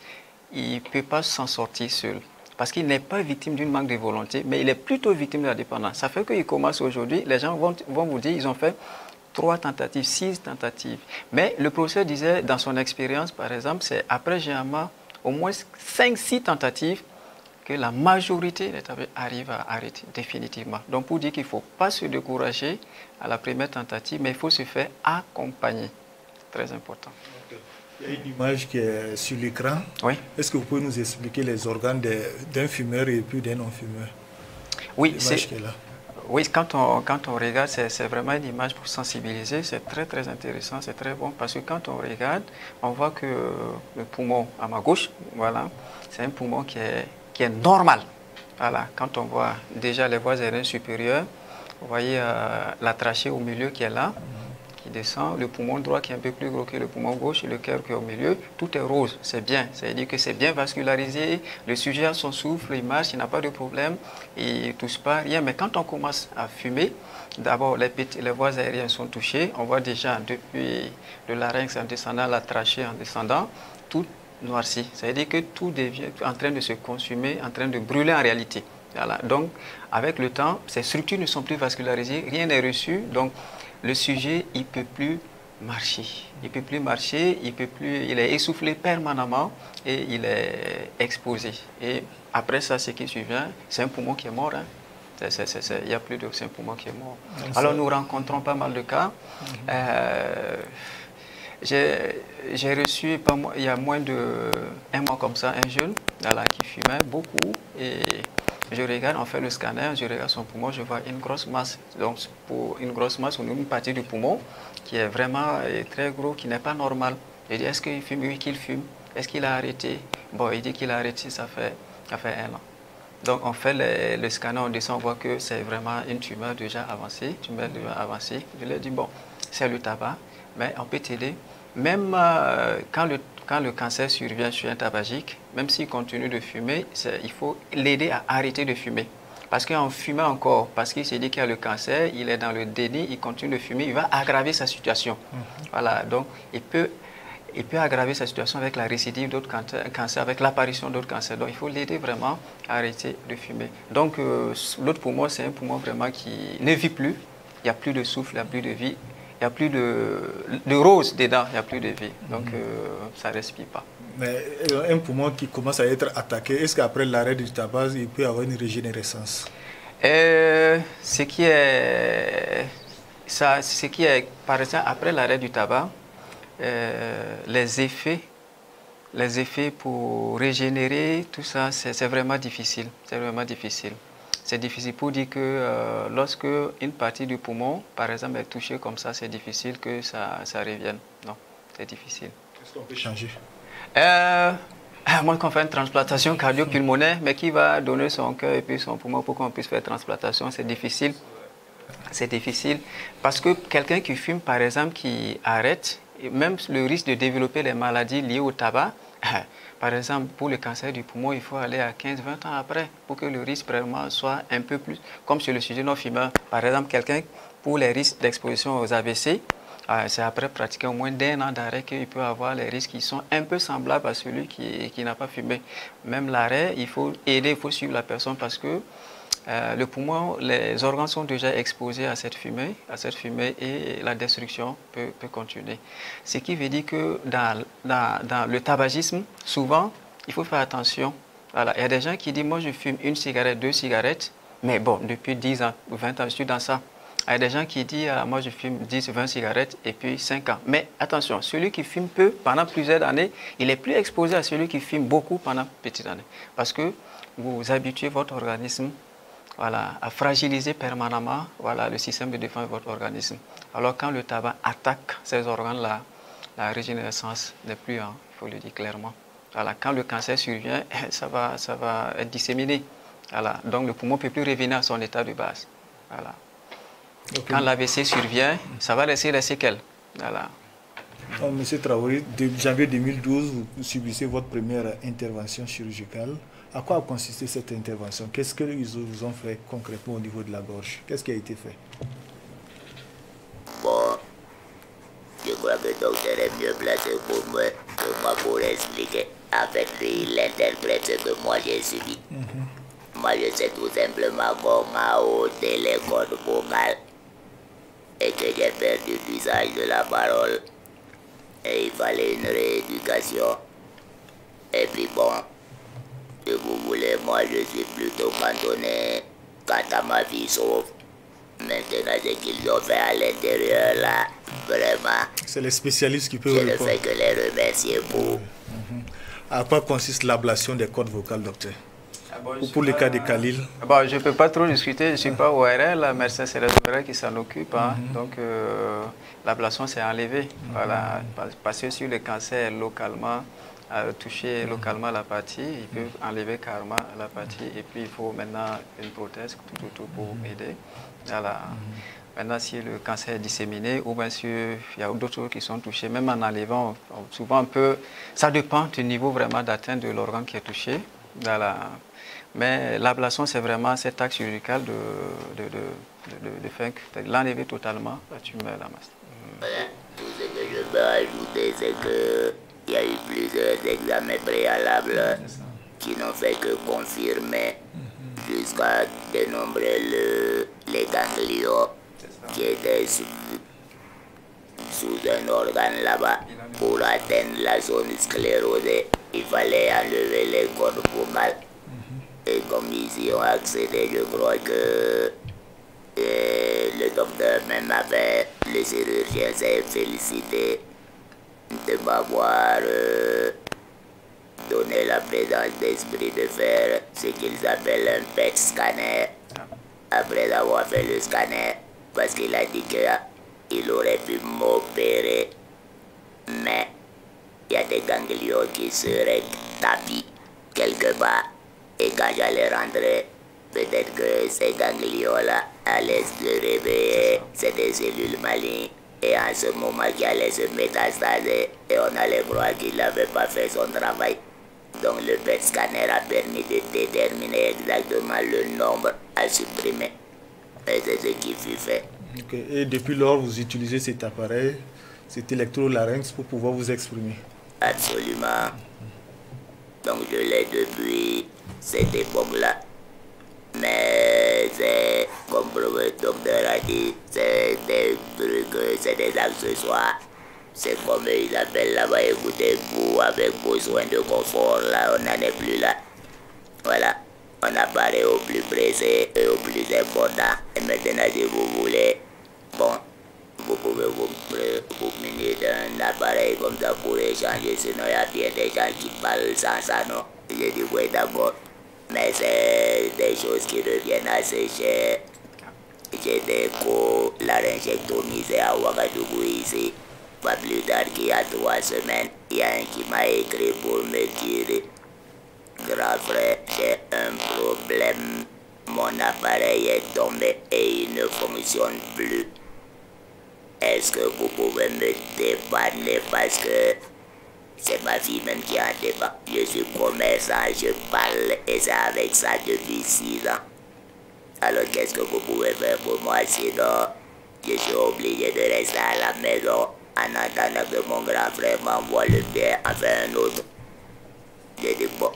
il ne peut pas s'en sortir seul. Parce qu'il n'est pas victime d'une manque de volonté, mais il est plutôt victime de la dépendance. Ça fait qu'il commence aujourd'hui, les gens vont vous dire, ils ont fait 3 tentatives, 6 tentatives. Mais le professeur disait, dans son expérience, par exemple, c'est après généralement au moins 5-6 tentatives que la majorité des tabacs arrive à arrêter définitivement. Donc pour dire qu'il ne faut pas se décourager à la première tentative, mais il faut se faire accompagner. Très important. Il y a une image qui est sur l'écran. Oui. Est-ce que vous pouvez nous expliquer les organes d'un fumeur et puis d'un non-fumeur? Oui, l'image qui est là. Oui, quand on regarde, c'est vraiment une image pour sensibiliser. C'est très intéressant, c'est très bon. Parce que quand on regarde, on voit que le poumon à ma gauche, voilà, c'est un poumon qui est normal. Voilà, quand on voit déjà les voies aériennes supérieures, vous voyez la trachée au milieu qui est là, qui descend, le poumon droit qui est un peu plus gros que le poumon gauche et le cœur qui est au milieu, tout est rose, c'est bien, ça veut dire que c'est bien vascularisé, le sujet a son souffle, il marche, il n'a pas de problème, il ne touche pas, rien, mais quand on commence à fumer, d'abord les voies aériennes sont touchées, on voit déjà depuis le larynx en descendant, la trachée en descendant, tout noirci, ça veut dire que tout devient en train de se consumer, en train de brûler en réalité. Voilà. Donc, avec le temps, ces structures ne sont plus vascularisées, rien n'est reçu, donc le sujet, il ne peut plus marcher. Il ne peut plus marcher, il est essoufflé permanemment et il est exposé. Et après ça, ce qui survient, c'est un poumon qui est mort. Hein. Il n'y a plus de... C'est un poumon qui est mort. Alors nous rencontrons pas mal de cas. J'ai reçu, il y a moins d'un mois comme ça, un jeune voilà, qui fumait beaucoup et je regarde, on fait le scanner, je regarde son poumon, je vois une grosse masse. Donc, pour une grosse masse, on a une partie du poumon qui est vraiment très gros, qui n'est pas normal. Je dis, est-ce qu'il fume? Oui, qu'il fume. Est-ce qu'il a arrêté? Bon, il dit qu'il a arrêté, ça fait 1 an. Donc, on fait le scanner, on descend, on voit que c'est vraiment une tumeur déjà avancée. Je lui ai dit, bon, c'est le tabac, mais on peut t'aider. Même quand le cancer survient chez un tabagique, même s'il continue de fumer, il faut l'aider à arrêter de fumer. Parce qu'en fumant encore, parce qu'il s'est dit qu'il y a le cancer, il est dans le déni, il continue de fumer, il va aggraver sa situation. Voilà, donc il peut il peut aggraver sa situation avec la récidive d'autres cancers, avec l'apparition d'autres cancers. Donc il faut l'aider vraiment à arrêter de fumer. Donc l'autre poumon, c'est un poumon vraiment qui ne vit plus. Il n'y a plus de souffle, il n'y a plus de vie. Il n'y a plus de rose dedans, il n'y a plus de vie. Donc ça ne respire pas. Mais un poumon qui commence à être attaqué, est-ce qu'après l'arrêt du tabac, il peut y avoir une régénérescence? Ce qui est, par exemple, après l'arrêt du tabac, les effets pour régénérer, tout ça, c'est vraiment difficile. C'est vraiment difficile. C'est difficile pour dire que lorsque une partie du poumon, par exemple, est touchée comme ça, c'est difficile que ça revienne. Non, c'est difficile. Qu'est-ce qu'on peut changer? Moi, qu'on fait une transplantation cardio-pulmonaire, mais qui va donner son cœur et puis son poumon pour qu'on puisse faire transplantation, c'est difficile. C'est difficile parce que quelqu'un qui fume, par exemple, qui arrête, même le risque de développer les maladies liées au tabac, par exemple, pour le cancer du poumon, il faut aller à 15-20 ans après pour que le risque vraiment soit un peu plus, comme sur le sujet non-fumeur. Par exemple, quelqu'un, pour les risques d'exposition aux AVC, c'est après pratiquer au moins d'1 an d'arrêt qu'il peut avoir les risques qui sont un peu semblables à celui qui n'a pas fumé. Même l'arrêt, il faut aider, il faut suivre la personne parce que le poumon, les organes sont déjà exposés à cette fumée et la destruction peut continuer. Ce qui veut dire que dans le tabagisme, souvent, il faut faire attention. Voilà. Il y a des gens qui disent, moi je fume 1 cigarette, 2 cigarettes, mais bon, depuis 10 ans ou 20 ans, je suis dans ça. Il y a des gens qui disent, moi je fume 10, 20 cigarettes et puis 5 ans. Mais attention, celui qui fume peu pendant plusieurs années, il est plus exposé à celui qui fume beaucoup pendant petites années. Parce que vous habituez votre organisme à fragiliser permanemment le système de défense de votre organisme. Alors quand le tabac attaque ces organes-là, la régénérescence n'est plus, il faut le dire clairement. Voilà, quand le cancer survient, ça va être disséminé. Voilà, donc le poumon ne peut plus revenir à son état de base. Voilà. Okay. Quand l'AVC survient, ça va laisser les séquelles. Voilà. Monsieur Traoré, de janvier 2012, vous subissez votre première intervention chirurgicale. À quoi a consisté cette intervention? Qu'est-ce qu'ils vous ont fait concrètement au niveau de la gorge? Qu'est-ce qui a été fait? Bon, je crois que le docteur est mieux placé pour moi pour expliquer. En fait, lui, il interprète ce que moi j'ai subi. Moi, je sais tout simplement comment ôter les cordes vocales et que j'ai perdu l'usage de la parole. Et il fallait une rééducation. Et puis bon, si vous voulez, moi je suis plutôt cantonné quant à ma vie sauf. Maintenant, ce qu'ils ont fait à l'intérieur là, vraiment. C'est les spécialistes qui peuvent répondre. Je ne fais que les remercier pour. À quoi consiste l'ablation des cordes vocales, docteur? Pour le cas de Khalil. Bon, je ne peux pas trop discuter, je ne suis pas ORL, la médecin c'est l'ORL qui s'en occupe. Donc l'ablation c'est enlevé. Voilà, parce que sur le cancer localement, toucher localement la partie, il peut enlever carrément la partie et puis il faut maintenant une prothèse tout pour aider. Voilà. Maintenant, si le cancer est disséminé ou bien si il y a d'autres choses qui sont touchées, même en enlevant, souvent ça dépend du niveau vraiment d'atteinte de l'organe qui est touché. Voilà. Mais l'ablation, c'est vraiment cet acte chirurgical de l'enlever totalement, la tumeur, la masse. Voilà. Tout ce que je peux ajouter, c'est qu'il y a eu plusieurs examens préalables qui n'ont fait que confirmer jusqu'à dénombrer les ganglions qui étaient sous un organe là-bas. Pour atteindre la zone sclérosée, il fallait enlever les cordes vocales. Et comme ils y ont accédé, je crois que le docteur même avait, le chirurgien s'est félicité de m'avoir donné la présence d'esprit de faire ce qu'ils appellent un PET scanner. Après avoir fait le scanner, parce qu'il a dit qu'il aurait pu m'opérer, mais il y a des ganglions qui seraient tapis quelque part. Et quand j'allais rentrer, peut-être que ces ganglions-là allaient se réveiller, c'est des cellules malignes. Et en ce moment, qui allait se métastaser, et on allait croire qu'il n'avait pas fait son travail. Donc le PET scanner a permis de déterminer exactement le nombre à supprimer. Et c'est ce qui fut fait. Okay. Et depuis lors, vous utilisez cet appareil cet électrolarynx pour pouvoir vous exprimer. Absolument. Donc je l'ai depuis cette époque-là. Mais c'est, comme le docteur a dit, c'est des trucs, c'est des accessoires. C'est comme ils appellent là-bas, écoutez, vous avec besoin de confort, là, on n'en est plus là. Voilà, on apparaît au plus pressé et au plus important. Et maintenant, si vous voulez, bon, vous pouvez vous munir d'un appareil comme ça pour échanger, sinon il y a bien des gens qui parlent sans ça, non? Je dis oui, d'accord. Mais c'est des choses qui deviennent assez chères. J'ai des co-laryngectomisés à Ouagadougou ici. Pas plus tard qu'il y a 3 semaines, il y a un qui m'a écrit pour me dire: grand frère, j'ai un problème. Mon appareil est tombé et il ne fonctionne plus. Est-ce que vous pouvez me dépanner parce que c'est ma fille même qui en dépend. Je suis commerçant, je parle et c'est avec ça depuis 6 ans. Alors qu'est-ce que vous pouvez faire pour moi? Sinon, je suis obligé de rester à la maison en attendant que mon grand frère m'envoie le bien, enfin un autre. Je dis bon,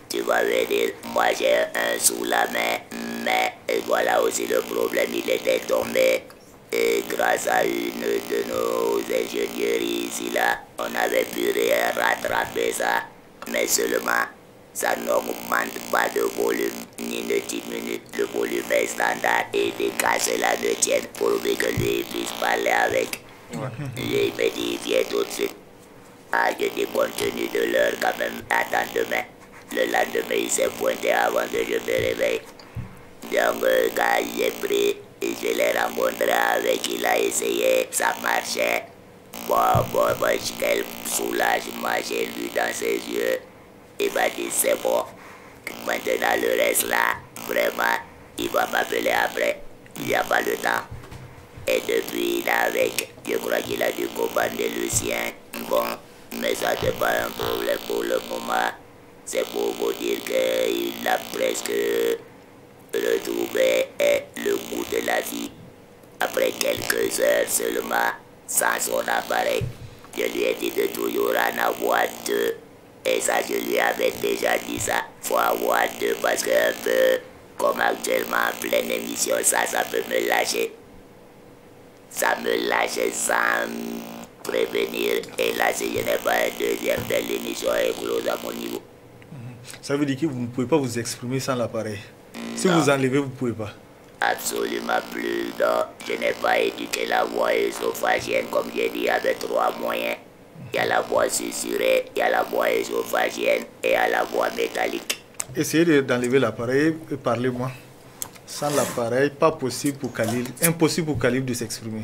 tu vas venir, moi j'ai un sous la main, mais voilà aussi le problème, il était tombé. Et grâce à une de nos ingénieurs ici là, on avait pu rattraper ça, mais seulement ça n'augmente pas de volume ni ne diminue. Le volume est standard et des casses là ne tiennent pourvu que lui puisse parler avec. Lui me dit viens tout de suite. Ah, je dis compte tenu de l'heure quand même, attends demain. Le lendemain il s'est pointé avant que je me réveille. Donc quand j'ai pris, je l'ai rencontré avec, il a essayé, ça marchait. Bon, quel soulagement j'ai lu dans ses yeux. Il m'a dit c'est bon. Maintenant le reste là, vraiment, il va m'appeler après. Il n'y a pas le temps. Et depuis là avec, je crois qu'il a dû commander le sien. Bon, mais ça n'est pas un problème pour le moment. C'est pour vous dire qu'il a presque retrouvé le goût de la vie. Après quelques heures seulement, sans son appareil. Je lui ai dit de toujours en avoir 2. Et ça, je lui avais déjà dit ça. Faut avoir 2 parce que un peu, comme actuellement en pleine émission, ça peut me lâcher. Ça me lâche sans prévenir. Et là, si je n'ai pas un deuxième, l'émission est close à mon niveau. Ça veut dire que vous ne pouvez pas vous exprimer sans l'appareil. Si vous enlevez, vous ne pouvez pas. Absolument plus. Non, je n'ai pas éduqué la voix ésophagienne, comme j'ai dit, avec 3 moyens. Il y a la voix susurrée, il y a la voix ésophagienne et il y a la voix métallique. Essayez d'enlever l'appareil et parlez-moi. Sans l'appareil, pas possible pour Khalil, impossible pour Khalil de s'exprimer.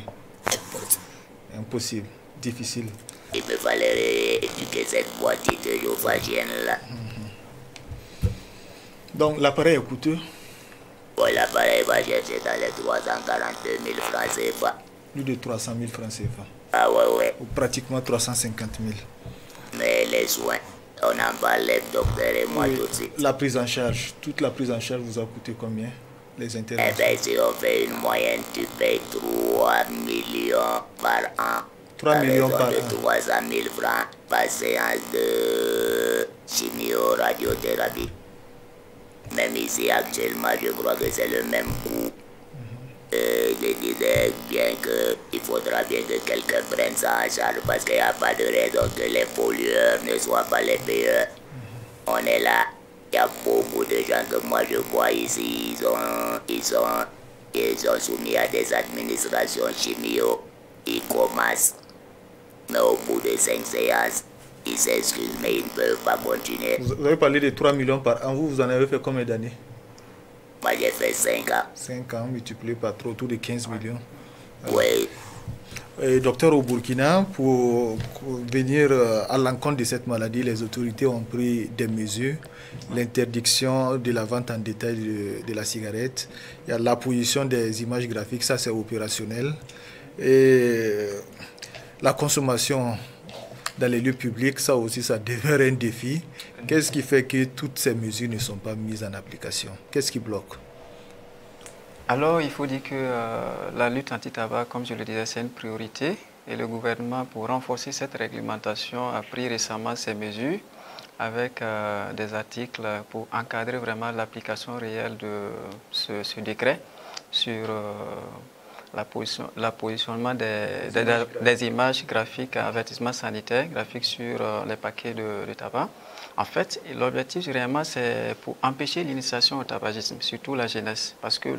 Impossible, difficile. Il me fallait éduquer cette voix ésophagienne-là. Donc l'appareil est coûteux? Oui, l'appareil va chercher dans les 342 000 francs CFA. Plus de 300 000 francs CFA. Ah ouais. Ou pratiquement 350 000. Mais les soins, on en parle, le docteur et moi tout de suite. La prise en charge, toute la prise en charge vous a coûté combien? Les interventions? Eh bien, si on fait une moyenne, tu payes 3 millions par an. 3 millions par an. De 300 000 francs par séance de chimio-radiothérapie. Même ici, actuellement, je crois que c'est le même coût. Je disais bien qu'il faudra bien que quelqu'un prenne ça en charge parce qu'il n'y a pas de raison que les pollueurs ne soient pas les payeurs. On est là. Il y a beaucoup de gens que moi je vois ici, ils sont soumis à des administrations chimio. Ils commencent. Mais au bout de 5 séances, ils s'excusent, mais ils ne peuvent pas continuer. Vous avez parlé de 3 millions par an. Vous en avez fait combien d'années? Moi, j'ai fait 5 ans. 5 ans multiplié par 3, autour de 15 millions. Oui. Et docteur, au Burkina, pour venir à l'encontre de cette maladie, les autorités ont pris des mesures. L'interdiction de la vente en détail de la cigarette. Il y a l'apposition des images graphiques, ça c'est opérationnel. Et la consommation dans les lieux publics, ça aussi, ça demeure un défi. Qu'est-ce qui fait que toutes ces mesures ne sont pas mises en application? Qu'est-ce qui bloque? Alors, il faut dire que la lutte anti-tabac, comme je le disais, c'est une priorité et le gouvernement, pour renforcer cette réglementation, a pris récemment ces mesures avec des articles pour encadrer vraiment l'application réelle de ce décret sur l'appositionnement des images graphiques à avertissement sanitaire, graphiques sur les paquets de tabac. En fait, l'objectif réellement, c'est pour empêcher l'initiation au tabagisme, surtout la jeunesse, parce que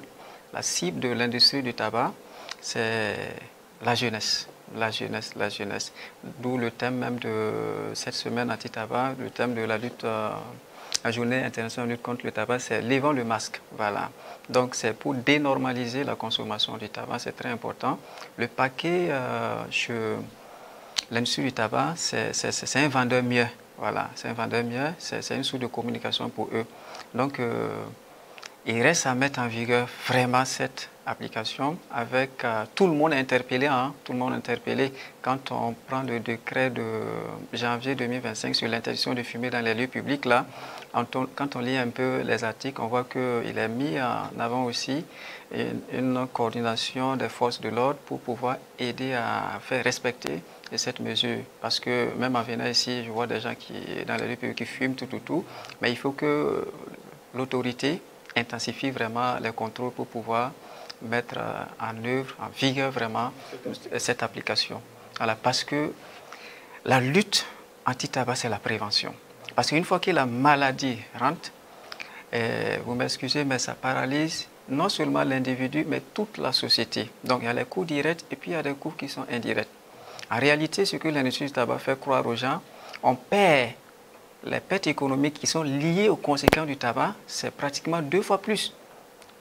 la cible de l'industrie du tabac, c'est la jeunesse. La jeunesse. D'où le thème même de cette semaine anti-tabac, le thème de la lutte, la journée internationale de lutte contre le tabac, c'est levant le masque. Voilà. Donc c'est pour dénormaliser la consommation du tabac, c'est très important. Le paquet chez l'industrie du tabac, c'est un vendeur mieux. Voilà, c'est un vendeur mieux, c'est une source de communication pour eux. Donc il reste à mettre en vigueur vraiment cette application avec tout le monde interpellé. Tout le monde interpellé quand on prend le décret de janvier 2025 sur l'interdiction de fumer dans les lieux publics. Là, quand on lit un peu les articles, on voit qu'il est mis en avant aussi une coordination des forces de l'ordre pour pouvoir aider à faire respecter cette mesure. Parce que même en venant ici, je vois des gens qui, dans les lieux publics, qui fument tout. Mais il faut que l'autorité intensifie vraiment les contrôles pour pouvoir mettre en œuvre, en vigueur vraiment cette application. Voilà, parce que la lutte anti-tabac, c'est la prévention. Parce qu'une fois que la maladie rentre, vous m'excusez, mais ça paralyse non seulement l'individu, mais toute la société. Donc il y a les coûts directs et puis il y a des coûts qui sont indirects. En réalité, ce que l'industrie du tabac fait croire aux gens, on perd les pertes économiques qui sont liées aux conséquences du tabac, c'est pratiquement 2 fois plus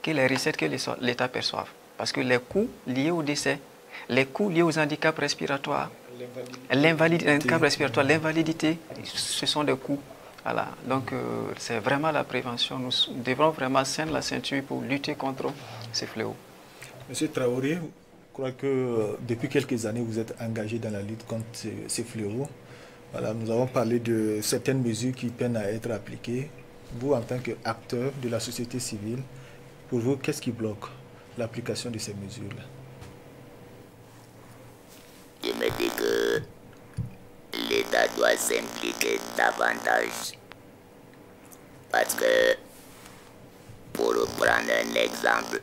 que les recettes que l'État perçoit. Parce que les coûts liés au décès, les coûts liés aux handicaps respiratoires, l'invalidité, ce sont des coûts. Voilà. Donc c'est vraiment la prévention. Nous devons vraiment serrer la ceinture pour lutter contre ces fléaux. Monsieur Traoré, je crois que depuis quelques années, vous êtes engagé dans la lutte contre ces fléaux. Voilà, nous avons parlé de certaines mesures qui peinent à être appliquées. Vous, en tant qu'acteur de la société civile, pour vous, qu'est-ce qui bloque l'application de ces mesures-là? Je me dis que l'État doit s'impliquer davantage. Parce que, pour prendre un exemple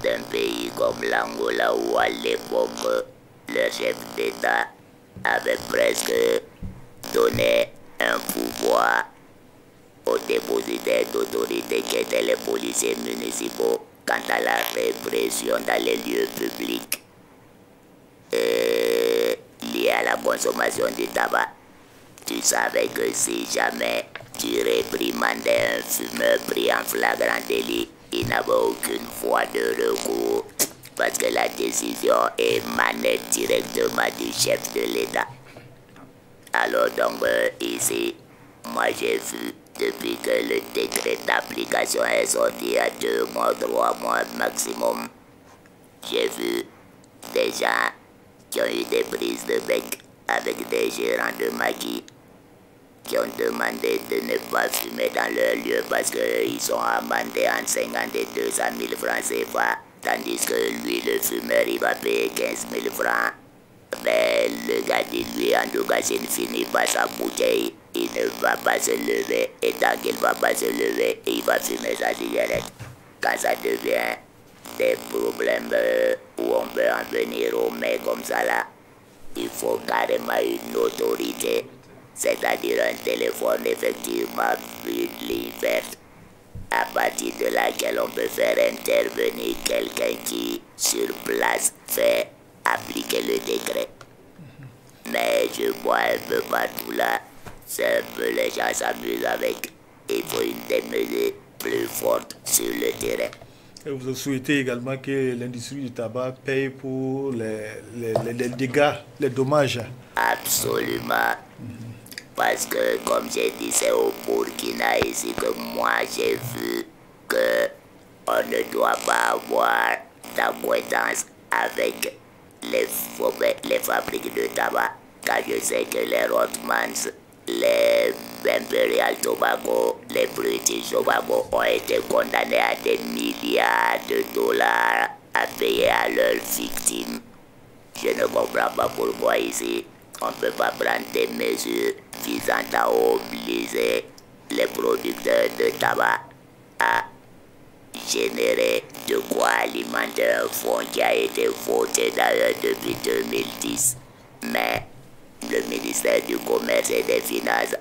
d'un pays comme l'Angola, où à l'époque, le chef d'État avait presque donné un pouvoir aux dépositaires d'autorité qui étaient les policiers municipaux quant à la répression dans les lieux publics liés à la consommation du tabac. Tu savais que si jamais tu réprimandais un fumeur pris en flagrant délit, il n'avait aucune voie de recours parce que la décision émanait directement du chef de l'État. Alors donc ici, moi j'ai vu depuis que le décret d'application est sorti il y a 2 mois, 3 mois maximum, j'ai vu des gens qui ont eu des prises de bec avec des gérants de maquis qui ont demandé de ne pas fumer dans leur lieu parce qu'ils sont amendés entre 50 et 200 000 francs CFA, tandis que lui, le fumeur, il va payer 15 000 francs. Mais le gars dit lui, en tout cas, s'il finit par sa bouteille, il ne va pas se lever. Et tant qu'il ne va pas se lever, il va fumer sa cigarette. Quand ça devient des problèmes où on peut en venir aux mains comme ça là, il faut carrément une autorité, c'est-à-dire un téléphone effectivement, une ligne verte, à partir de laquelle on peut faire intervenir quelqu'un qui, sur place, fait appliquer le décret. Mais je vois un peu partout là, c'est un peu les gens s'amusent avec. Il faut une démesure plus forte sur le terrain. Et vous souhaitez également que l'industrie du tabac paye pour les dégâts, les dommages? Absolument. Parce que, comme j'ai dit, c'est au Burkina ici que moi j'ai vu qu'on ne doit pas avoir d'acquaintance avec les fabriques de tabac. Car je sais que les Rothmans, les Imperial Tobacco, les British Tobacco ont été condamnés à des milliards de dollars à payer à leurs victimes Je ne comprends pas pourquoi ici, on ne peut pas prendre des mesures visant à obliger les producteurs de tabac à générer de quoi alimenter un fonds qui a été voté d'ailleurs depuis 2010. Mais le ministère du Commerce et des Finances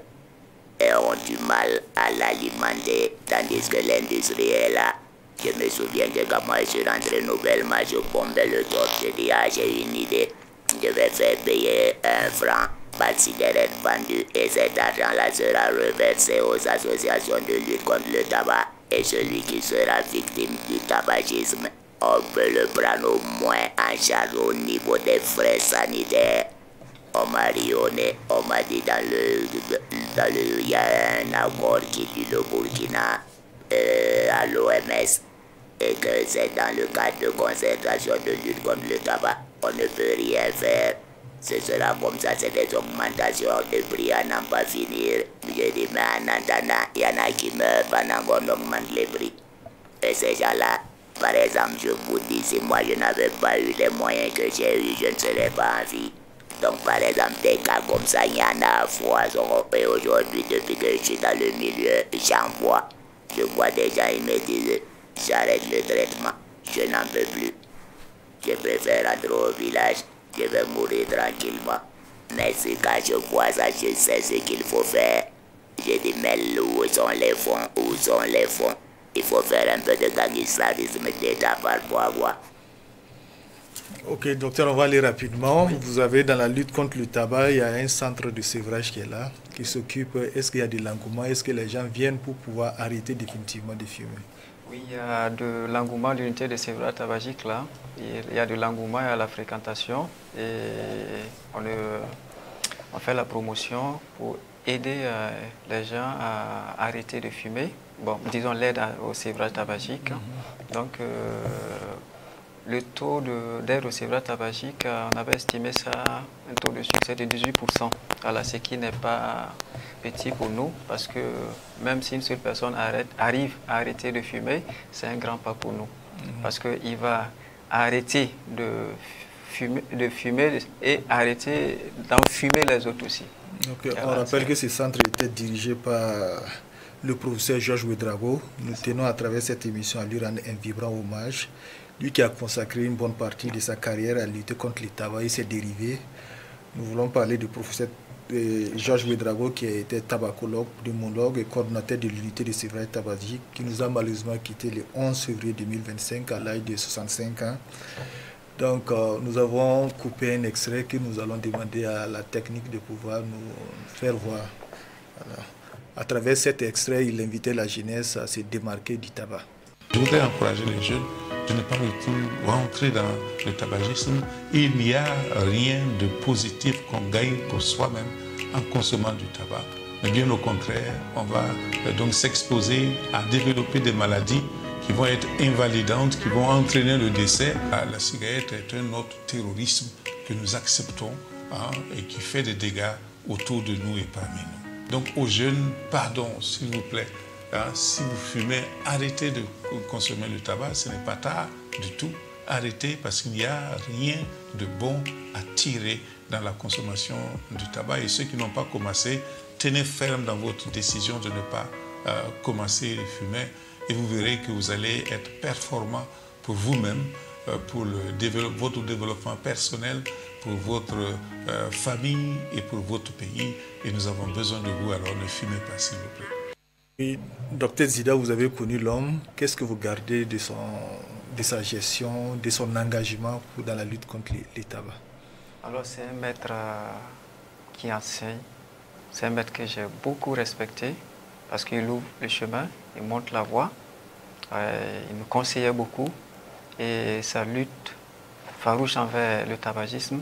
ont du mal à l'alimenter, tandis que l'industrie est là. Je me souviens que quand moi je suis rentré nouvellement, je pompais le top, je dis ah j'ai une idée, je vais faire payer 1 franc par cigarette vendue et cet argent-là sera reversé aux associations de lutte contre le tabac et celui qui sera victime du tabagisme, on peut le prendre au moins en charge au niveau des frais sanitaires. On m'a rionné, on m'a dit il y a un accord qui dit le Burkina à l'OMS et que c'est dans le cadre de concentration de lutte contre le tabac, on ne peut rien faire. Ce sera comme ça, c'est des augmentations de prix à n'en pas finir. Je dis, mais en attendant, il y en a qui meurent pendant qu'on augmente les prix. Et ces gens-là, par exemple, je vous dis, si moi je n'avais pas eu les moyens que j'ai eu, je ne serais pas en vie. Donc, par exemple, des cas comme ça, il y en a à foison. Et aujourd'hui, depuis que je suis dans le milieu, j'en vois. Je vois des gens, ils me disent, j'arrête le traitement, je n'en peux plus. Je préfère rentrer au village, je vais mourir tranquillement. Mais si quand je vois ça, je sais ce qu'il faut faire. Je dis, mais où sont les fonds? Où sont les fonds? Il faut faire un peu de gangsterisme d'État par pouvoir. Ok, docteur, on va aller rapidement. Vous avez dans la lutte contre le tabac, il y a un centre de sévrage qui est là, qui s'occupe. Est-ce qu'il y a de l'engouement? Est-ce que les gens viennent pour pouvoir arrêter définitivement de fumer? Oui, il y a de l'engouement de l'unité de sévrage tabagique là. Il y a de l'engouement à la fréquentation et on fait la promotion pour aider les gens à arrêter de fumer. Bon, disons l'aide au sévrage tabagique. Donc, le taux d'aide au sévrage tabagique, on avait estimé ça, un taux de succès de 18%. Alors, ce qui n'est pas petit pour nous, parce que même si une seule personne arrive à arrêter de fumer, c'est un grand pas pour nous. Parce qu'il va arrêter de fumer et arrêter d'en fumer les autres aussi. Okay. On rappelle que ce centre était dirigé par le professeur Georges Ouédraogo. Nous tenons à travers cette émission à lui rendre un vibrant hommage. Lui qui a consacré une bonne partie de sa carrière à lutter contre le tabac et ses dérivés. Nous voulons parler du professeur Georges Ouédraogo qui a été tabacologue, pneumologue et coordonnateur de l'unité de sévrage tabagique qui nous a malheureusement quitté le 11 février 2025 à l'âge de 65 ans. Donc nous avons coupé un extrait que nous allons demander à la technique de pouvoir nous faire voir. Voilà. À travers cet extrait, il invitait la jeunesse à se démarquer du tabac. Je voudrais encourager les jeunes de ne pas rentrer dans le tabagisme. Il n'y a rien de positif qu'on gagne pour soi-même en consommant du tabac. Mais bien au contraire, on va donc s'exposer à développer des maladies qui vont être invalidantes, qui vont entraîner le décès. La cigarette est un autre terrorisme que nous acceptons et qui fait des dégâts autour de nous et parmi nous. Donc aux jeunes, pardon, s'il vous plaît. Si vous fumez, arrêtez de consommer le tabac, ce n'est pas tard du tout. Arrêtez parce qu'il n'y a rien de bon à tirer dans la consommation du tabac. Et ceux qui n'ont pas commencé, tenez ferme dans votre décision de ne pas commencer à fumer. Et vous verrez que vous allez être performant pour vous-même, pour votre développement personnel, pour votre famille et pour votre pays. Et nous avons besoin de vous, alors ne fumez pas, s'il vous plaît. Et, docteur Zida, vous avez connu l'homme. Qu'est-ce que vous gardez de sa gestion, de son engagement dans la lutte contre les tabacs? Alors, c'est un maître qui enseigne. C'est un maître que j'ai beaucoup respecté parce qu'il ouvre le chemin, il montre la voie. Il nous conseillait beaucoup. Et sa lutte farouche envers le tabagisme,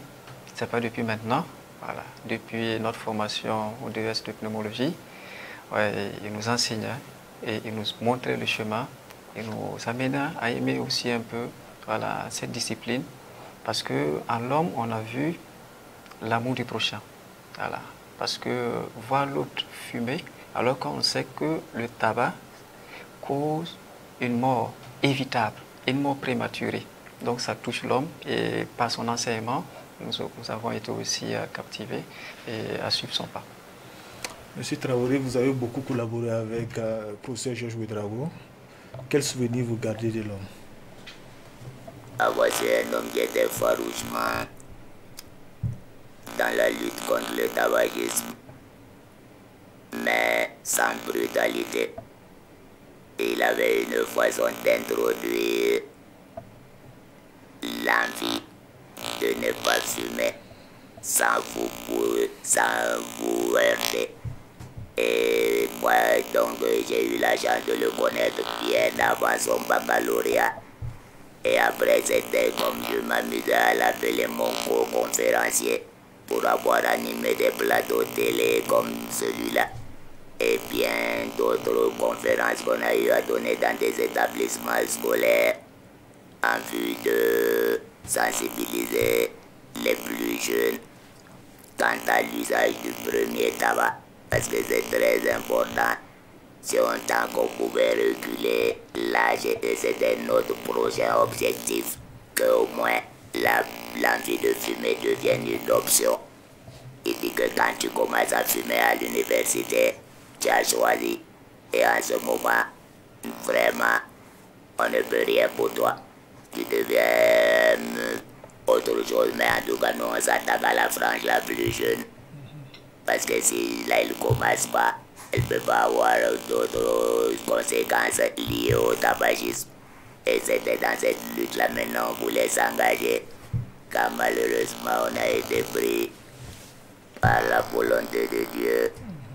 ce n'est pas depuis maintenant. Voilà. Depuis notre formation au DES de pneumologie, il nous enseignait et il nous montrait le chemin. Il nous amenait à aimer aussi un peu cette discipline. Parce qu'en l'homme, on a vu l'amour du prochain. Voilà. Parce que voir l'autre fumer, alors qu'on sait que le tabac cause une mort évitable, une mort prématurée. Donc ça touche l'homme et par son enseignement, nous avons été aussi captivés et à suivre son pas. Monsieur Traoré, vous avez beaucoup collaboré avec professeur Georges Ouédraogo. Quel souvenir vous gardez de l'homme? C'est un homme qui était farouchement dans la lutte contre le tabagisme, mais sans brutalité. Il avait une façon d'introduire l'envie de ne pas fumer sans vous heurter. Et moi, donc, j'ai eu la chance de le connaître bien avant son baccalauréat. Et après, c'était comme je m'amusais à l'appeler mon co-conférencier pour avoir animé des plateaux télé comme celui-là. Et bien d'autres conférences qu'on a eu à donner dans des établissements scolaires en vue de sensibiliser les plus jeunes quant à l'usage du premier tabac. Parce que c'est très important. Si on tant qu'on pouvait reculer l'âge, et c'était notre prochain objectif, qu'au moins l'envie de fumer devienne une option. Il dit que quand tu commences à fumer à l'université, tu as choisi. Et en ce moment, vraiment, on ne peut rien pour toi. Tu deviens autre chose, mais en tout cas, nous, on s'attaque à la frange la plus jeune. Parce que si là, il ne commence pas, elle ne peut pas avoir d'autres conséquences liées au tabagisme. Et c'était dans cette lutte-là maintenant on voulait s'engager. Car malheureusement, on a été pris par la volonté de Dieu,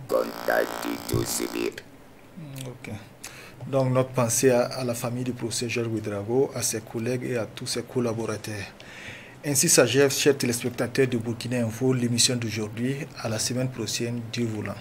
comme t'as dû tout subir. Ok. Donc notre pensée à la famille du professeur Georges Ouédraogo, à ses collègues et à tous ses collaborateurs. Ainsi s'achève, chers téléspectateurs de Burkina Info, l'émission d'aujourd'hui. À la semaine prochaine, Dieu voulant.